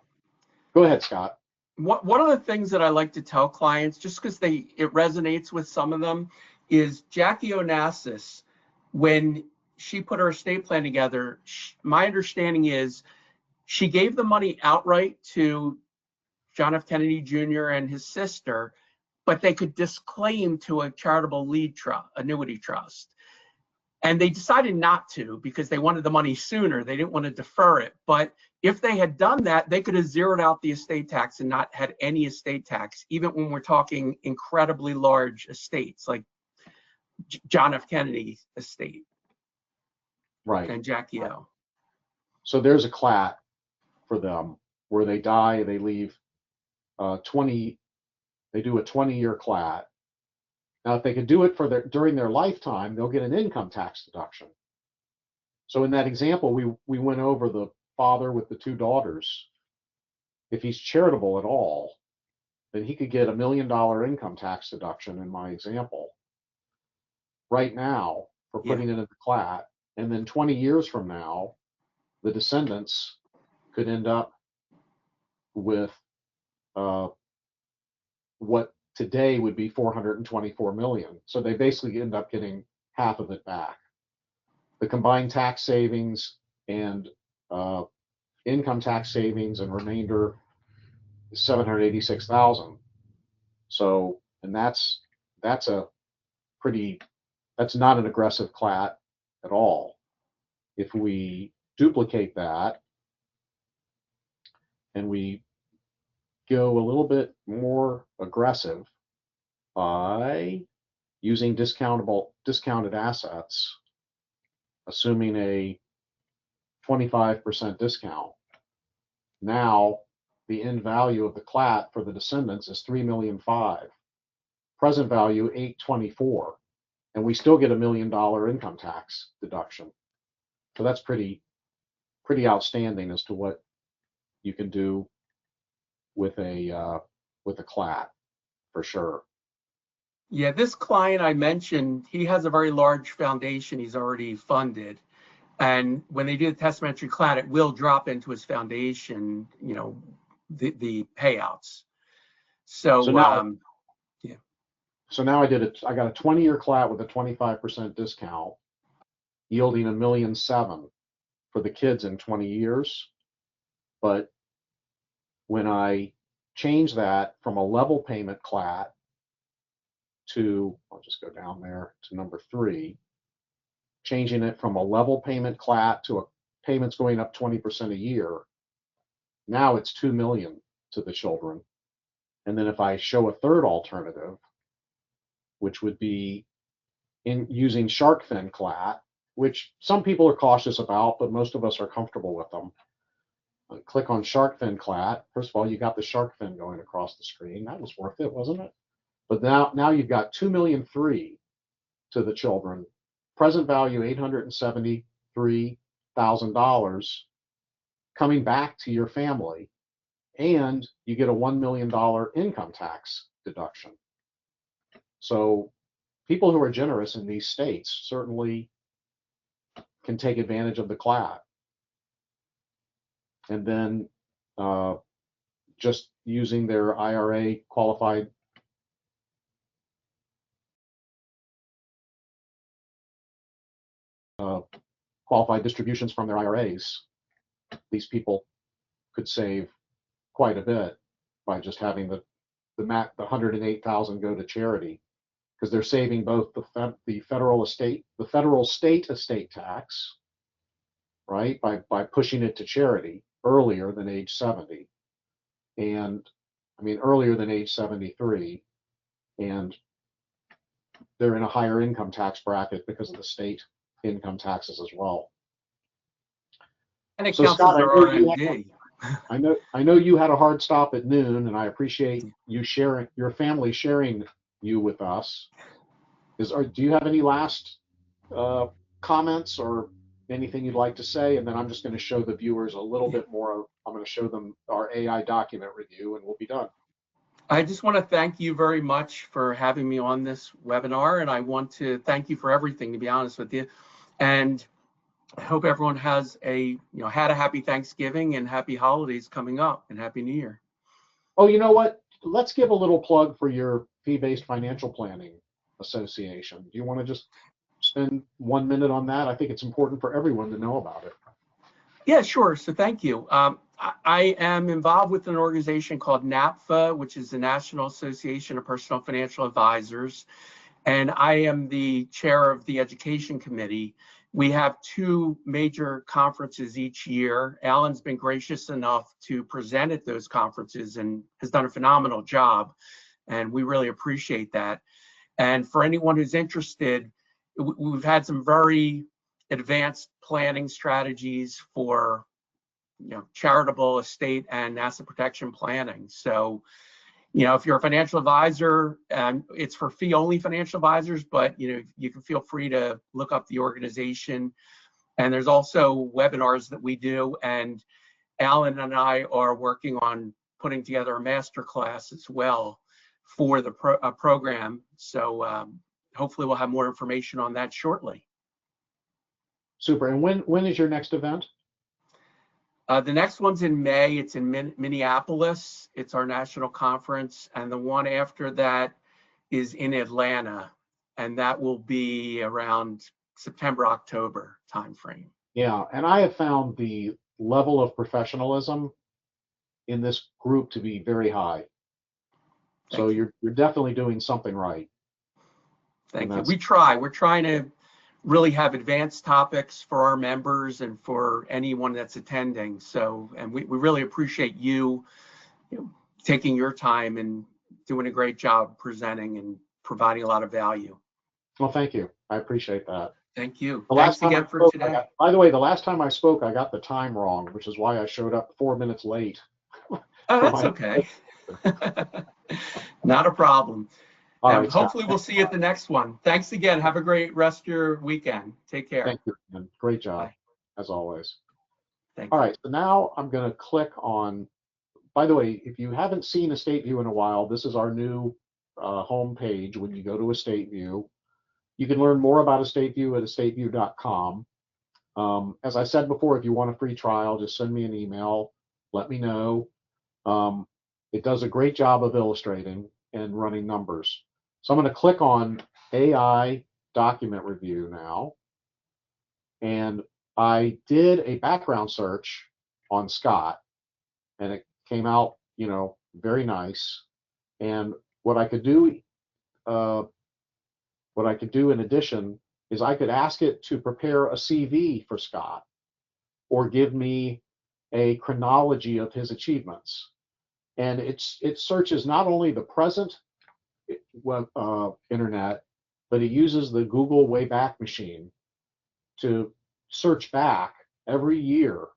Go ahead, Scott. One of the things that I like to tell clients, just because it resonates with some of them, is Jackie Onassis, when she put her estate plan together, my understanding is she gave the money outright to John F. Kennedy Jr. and his sister, but they could disclaim to a charitable lead annuity trust. And they decided not to because they wanted the money sooner. They didn't want to defer it. But if they had done that, they could have zeroed out the estate tax and not had any estate tax, even when we're talking incredibly large estates like John F. Kennedy estate. Right. And Jackie O. So there's a clat for them where they die, they leave they do a 20-year clat. Now, if they could do it during their lifetime, they'll get an income tax deduction. So in that example, we went over the father with the two daughters. If he's charitable at all, then he could get $1 million income tax deduction in my example right now for putting it in the clat. And then 20 years from now, the descendants could end up with what today would be $424 million. So they basically end up getting half of it back. The combined tax savings and income tax savings and remainder is $786,000. So, and that's not an aggressive clat at all. If we duplicate that and we go a little bit more aggressive by using discounted assets, assuming a 25% discount. Now the end value of the clat for the descendants is $3.5 million. Present value $824, and we still get $1 million income tax deduction. So that's pretty outstanding as to what you can do with a clat, for sure. Yeah, this client I mentioned, he has a very large foundation he's already funded. And when they do the testamentary clat, it will drop into his foundation, the payouts. So now I got a 20-year clat with a 25% discount, yielding $1.7 million for the kids in 20 years. But when I change that from a level payment clat to, I'll just go down there to number 3, changing it from a level payment clat to a payments going up 20% a year, now it's $2 million to the children. And then if I show a third alternative, which would be in using shark fin clat, which some people are cautious about, but most of us are comfortable with them. Click on shark fin clat. First of all, you got the shark fin going across the screen. That was worth it, wasn't it? But now you've got $2.3 million to the children. Present value $873,000 coming back to your family, and you get a $1 million income tax deduction. So people who are generous in these states certainly can take advantage of the clat. And then just using their IRA qualified distributions from their IRAs, these people could save quite a bit by just having the $108,000 go to charity, because they're saving both the federal state estate tax, right, by pushing it to charity earlier than age 70, and I mean earlier than age 73, and they're in a higher income tax bracket because of the state income taxes as well. And it So counts Scott, as their RMD. I know you had a hard stop at noon, and I appreciate you sharing, your family sharing you with us. Do you have any last comments or anything you'd like to say? And then I'm just going to show the viewers a little bit more. I'm going to show them our AI document review, and we'll be done. I just want to thank you very much for having me on this webinar, and I want to thank you for everything, to be honest with you. And I hope everyone has had a happy Thanksgiving and happy holidays coming up, and Happy New Year. Oh, you know what? Let's give a little plug for your Fee-Based Financial Planning Association. Do you want to just spend 1 minute on that? I think it's important for everyone to know about it. Yeah, sure. So thank you. I am involved with an organization called NAPFA, which is the National Association of Personal Financial Advisors, and I am the chair of the Education Committee. We have 2 major conferences each year. Alan's been gracious enough to present at those conferences and has done a phenomenal job, and we really appreciate that. And for anyone who's interested, we've had some very advanced planning strategies for charitable estate and asset protection planning. So if you're a financial advisor, it's for fee-only financial advisors, but you can feel free to look up the organization. And there's also webinars that we do, and Alan and I are working on putting together a master class as well for the program. So hopefully we'll have more information on that shortly. Super. And when is your next event? The next one's in May. It's in Minneapolis. It's our national conference. And the one after that is in Atlanta. And that will be around September, October timeframe. Yeah. And I have found the level of professionalism in this group to be very high. So you're definitely doing something right. Thank you. We try. We're trying to really have advanced topics for our members and for anyone that's attending. So, and we really appreciate you taking your time and doing a great job presenting and providing a lot of value. Well, thank you. I appreciate that. Thank you. Thanks again for today. By the way, the last time I spoke, I got the time wrong, which is why I showed up 4 minutes late. Oh, that's okay. Not a problem. Right, hopefully we'll see you at the next one. Thanks again. Have a great rest of your weekend. Take care. Thank you, man. Great job, Bye. as always. Thank All you. right, so now I'm going to click on, by the way, if you haven't seen Estate View in a while, this is our new home page. When you go to Estate View, you can learn more about Estate View at estateview.com. As I said before, if you want a free trial, just send me an email. Let me know. It does a great job of illustrating and running numbers. So I'm going to click on AI document review now. And I did a background search on Scott, and it came out, very nice. And what I could do in addition is I could ask it to prepare a CV for Scott or give me a chronology of his achievements. And it searches not only the present internet, but it uses the Google Wayback Machine to search back every year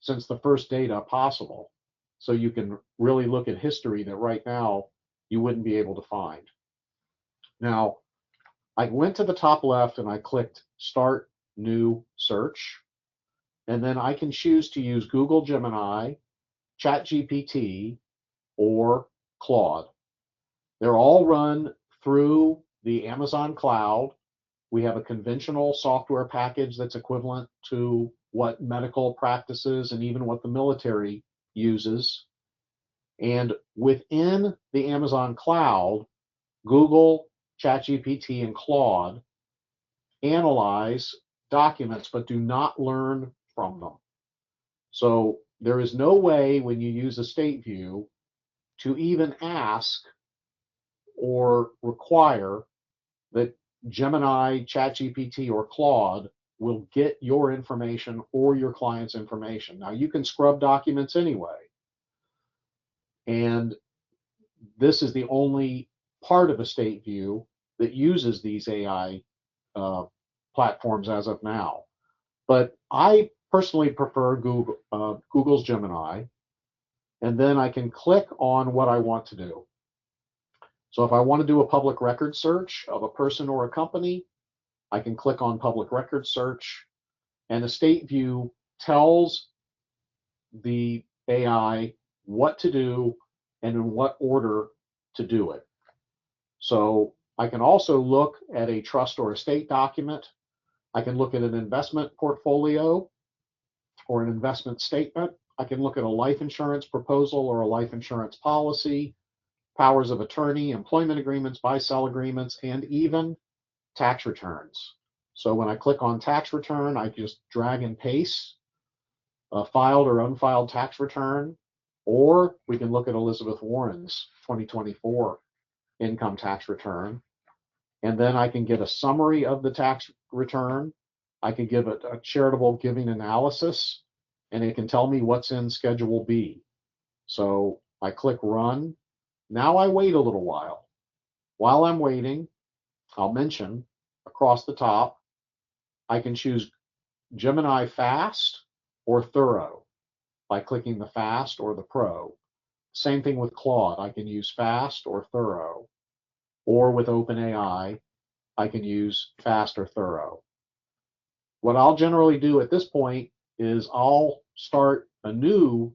since the first data possible. So you can really look at history that right now you wouldn't be able to find. Now, I went to the top left and I clicked Start New Search. And then I can choose to use Google Gemini, ChatGPT, or Claude. They're all run through the Amazon cloud. We have a conventional software package that's equivalent to what medical practices and even what the military uses. And within the Amazon cloud, Google, ChatGPT, and Claude analyze documents but do not learn from them. So there is no way when you use Estate View to even ask or require that Gemini, ChatGPT, or Claude will get your information or your client's information. Now, you can scrub documents anyway. And this is the only part of Estate View that uses these AI platforms as of now. But I personally prefer Google's Gemini, and then I can click on what I want to do. So if I want to do a public record search of a person or a company, I can click on public record search, and Estate View tells the AI what to do and in what order to do it. So I can also look at a trust or estate document. I can look at an investment portfolio or an investment statement. I can look at a life insurance proposal or a life insurance policy, powers of attorney, employment agreements, buy-sell agreements, and even tax returns. So when I click on tax return, I just drag and paste a filed or unfiled tax return, or we can look at Elizabeth Warren's 2024 income tax return, and then I can get a summary of the tax return. I can give it a charitable giving analysis, and it can tell me what's in Schedule B. So I click run. Now I wait a little while. While I'm waiting, I'll mention across the top, I can choose Gemini Fast or Thorough by clicking the Fast or the Pro. Same thing with Claude. I can use Fast or Thorough. Or with OpenAI, I can use Fast or Thorough. What I'll generally do at this point is I'll start a new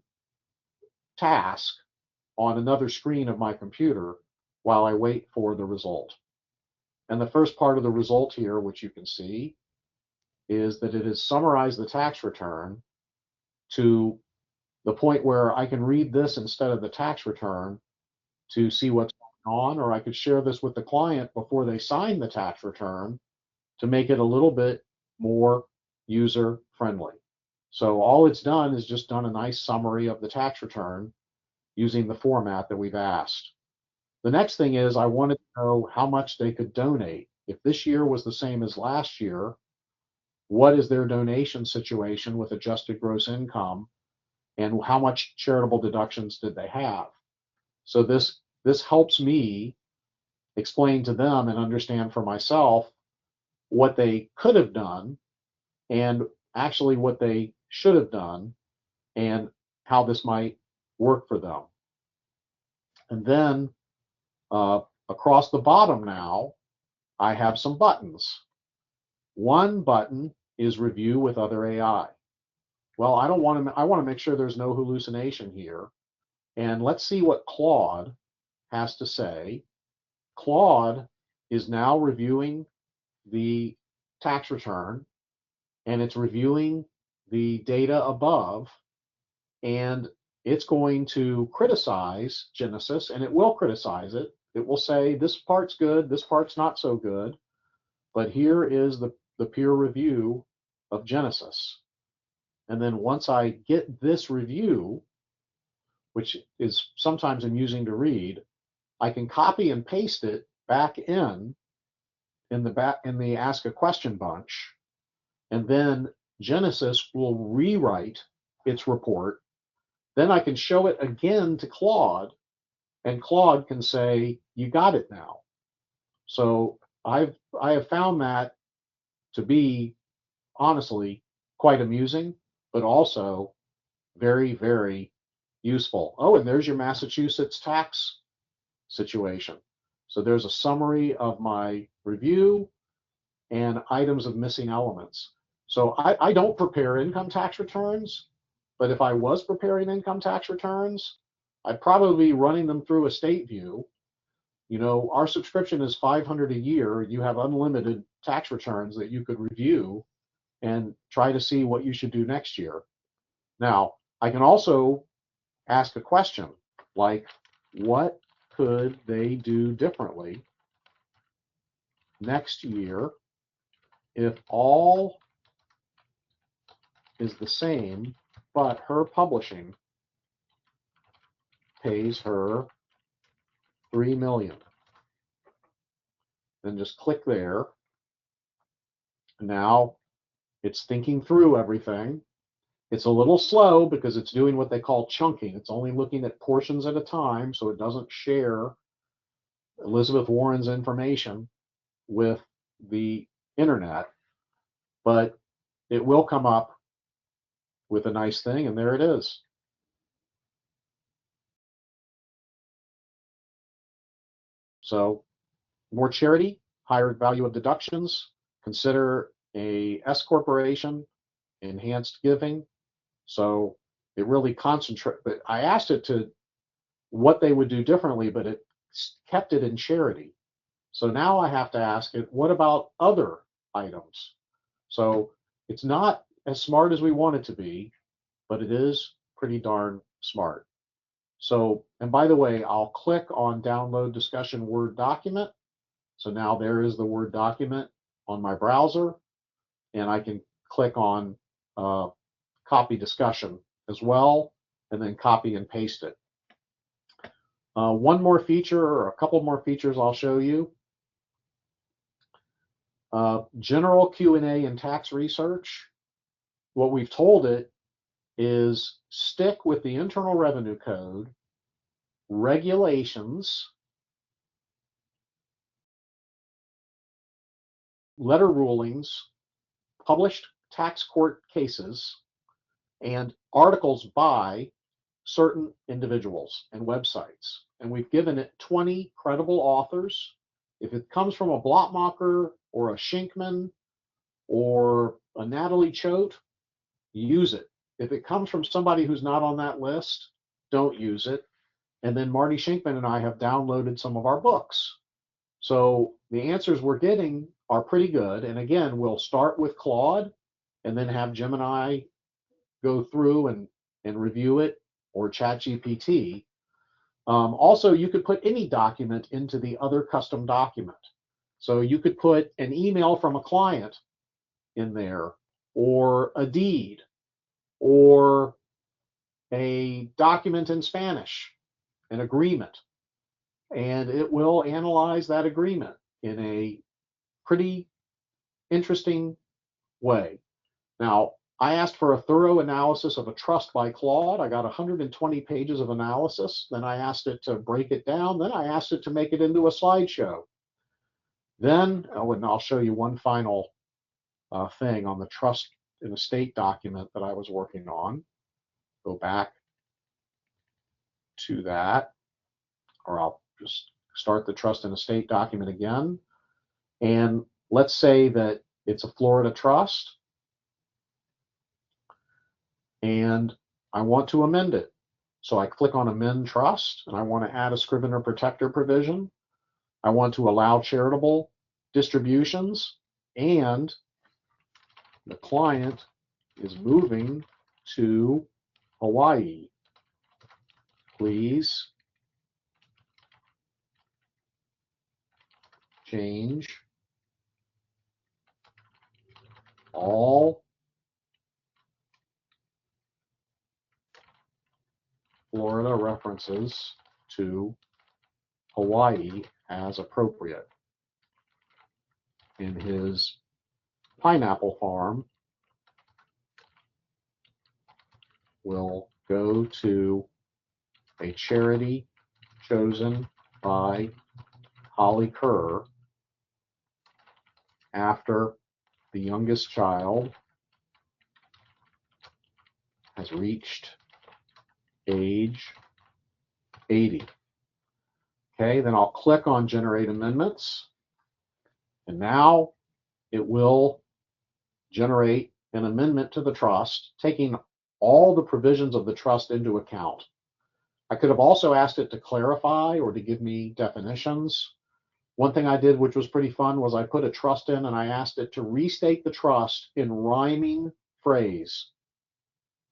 task on another screen of my computer while I wait for the result. And the first part of the result here, which you can see, is that it has summarized the tax return to the point where I can read this instead of the tax return to see what's going on, or I could share this with the client before they sign the tax return to make it a little bit more user friendly. So all it's done is just done a nice summary of the tax return using the format that we've asked. The next thing is I wanted to know how much they could donate. If this year was the same as last year, what is their donation situation with adjusted gross income, and how much charitable deductions did they have? So this helps me explain to them and understand for myself what they could have done and actually what they should have done and how this might work for them. And then across the bottom now, I have some buttons. One button is review with other AI. Well, I want to make sure there's no hallucination here. And let's see what Claude has to say. Claude is now reviewing the tax return, and it's reviewing the data above, and it's going to criticize Genesis, and it will criticize it. It will say, this part's good, this part's not so good, but here is the peer review of Genesis. And then once I get this review, which is sometimes amusing to read, I can copy and paste it back in the ask a question bunch, and then Genesis will rewrite its report. Then I can show it again to Claude, and Claude can say, you got it now. So I have found that to be honestly quite amusing, but also very, very useful. Oh, and there's your Massachusetts tax situation. So there's a summary of my review and items of missing elements. So I don't prepare income tax returns, but if I was preparing income tax returns, I'd probably be running them through Estate View. You know, our subscription is $500 a year. You have unlimited tax returns that you could review and try to see what you should do next year. Now, I can also ask a question like, what could they do differently next year if all is the same, but her publishing pays her $3 million? Then just click there. Now it's thinking through everything. It's a little slow because it's doing what they call chunking. It's only looking at portions at a time, so it doesn't share Elizabeth Warren's information with the internet, but it will come up with a nice thing, and there it is. So more charity, higher value of deductions, consider a S corporation, enhanced giving. So it really concentrate, but I asked it to what they would do differently, but it kept it in charity. So now I have to ask it, what about other items? So it's not as smart as we want it to be, but it is pretty darn smart. So, and by the way, I'll click on download discussion Word document. So now there is the Word document on my browser, and I can click on copy discussion as well, and then copy and paste it. One more feature, or a couple more features I'll show you. General Q&A and tax research. What we've told it is stick with the Internal Revenue Code, regulations, letter rulings, published tax court cases, and articles by certain individuals and websites. And we've given it 20 credible authors. If it comes from a Blockmacher or a Shinkman or a Natalie Choate, use it. If it comes from somebody who's not on that list, don't use it. And then Marty Shinkman and I have downloaded some of our books. So the answers we're getting are pretty good. And again, we'll start with Claude and then have Gemini go through and review it, or ChatGPT. Also, you could put any document into the other custom document. So you could put an email from a client in there, or a deed, or a document in Spanish, an agreement, and it will analyze that agreement in a pretty interesting way. Now, I asked for a thorough analysis of a trust by Claude. I got 120 pages of analysis. Then I asked it to break it down. Then I asked it to make it into a slideshow. Then, oh, and I'll show you one final thing on the trust and estate document that I was working on. Go back to that, or I'll just start the trust and estate document again. And let's say that it's a Florida trust, and I want to amend it. So I click on Amend Trust, and I want to add a Scrivener Protector provision. I want to allow charitable distributions, and the client is moving to Hawaii. Please change all Florida references to Hawaii as appropriate. In his pineapple farm will go to a charity chosen by Holly Kerr after the youngest child has reached age 80. Okay, then I'll click on Generate Amendments, and now it will generate an amendment to the trust, taking all the provisions of the trust into account. I could have also asked it to clarify or to give me definitions. One thing I did, which was pretty fun, was I put a trust in and I asked it to restate the trust in rhyming phrase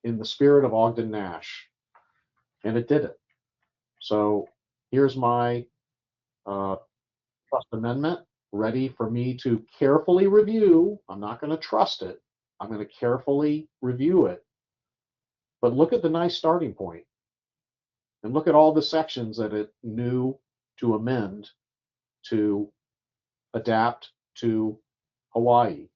in the spirit of Ogden Nash. And it did it. So here's my trust amendment ready for me to carefully review. I'm not going to trust it. I'm going to carefully review it. But look at the nice starting point. And look at all the sections that it knew to amend to adapt to Hawaii.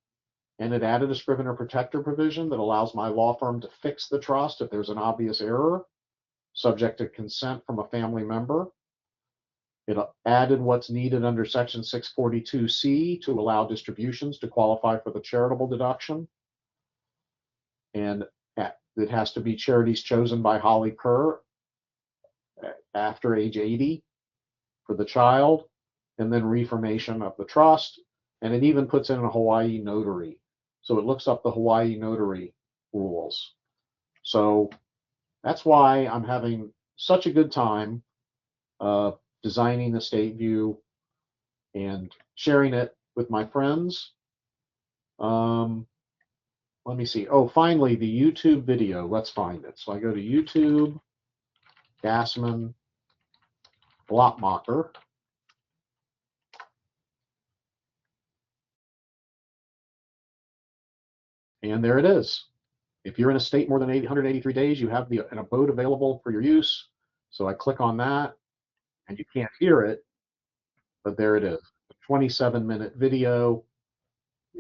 And it added a Scrivener Protector provision that allows my law firm to fix the trust if there's an obvious error, subject to consent from a family member. It added what's needed under Section 642C to allow distributions to qualify for the charitable deduction. And it has to be charities chosen by Holly Kerr after age 80 for the child, and then reformation of the trust. And it even puts in a Hawaii notary. So it looks up the Hawaii notary rules. So that's why I'm having such a good time designing the state view and sharing it with my friends. Let me see. Oh, finally, the YouTube video. Let's find it. So I go to YouTube, Gassman, Blockmacher. And there it is. If you're in a state more than 883 days, you have an abode available for your use. So I click on that, and you can't hear it, but there it is. A 27-minute video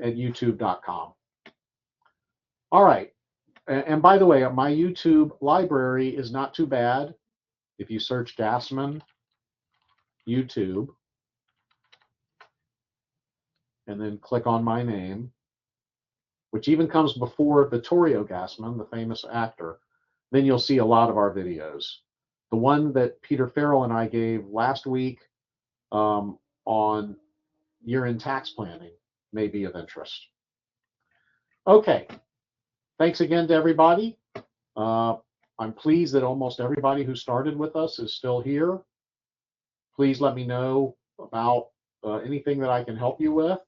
at youtube.com. All right. And by the way, my YouTube library is not too bad. If you search Gassman YouTube and then click on my name, which even comes before Vittorio Gassman, the famous actor, then you'll see a lot of our videos. The one that Peter Farrell and I gave last week on year-end tax planning may be of interest. Okay, thanks again to everybody. I'm pleased that almost everybody who started with us is still here. Please let me know about anything that I can help you with.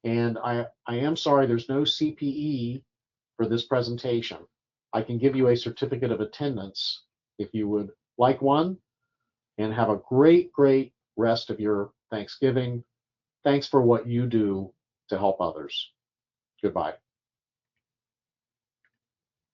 And I am sorry there's no CPE for this presentation. I can give you a certificate of attendance if you would like one, and have a great, great rest of your Thanksgiving. Thanks for what you do to help others. Goodbye.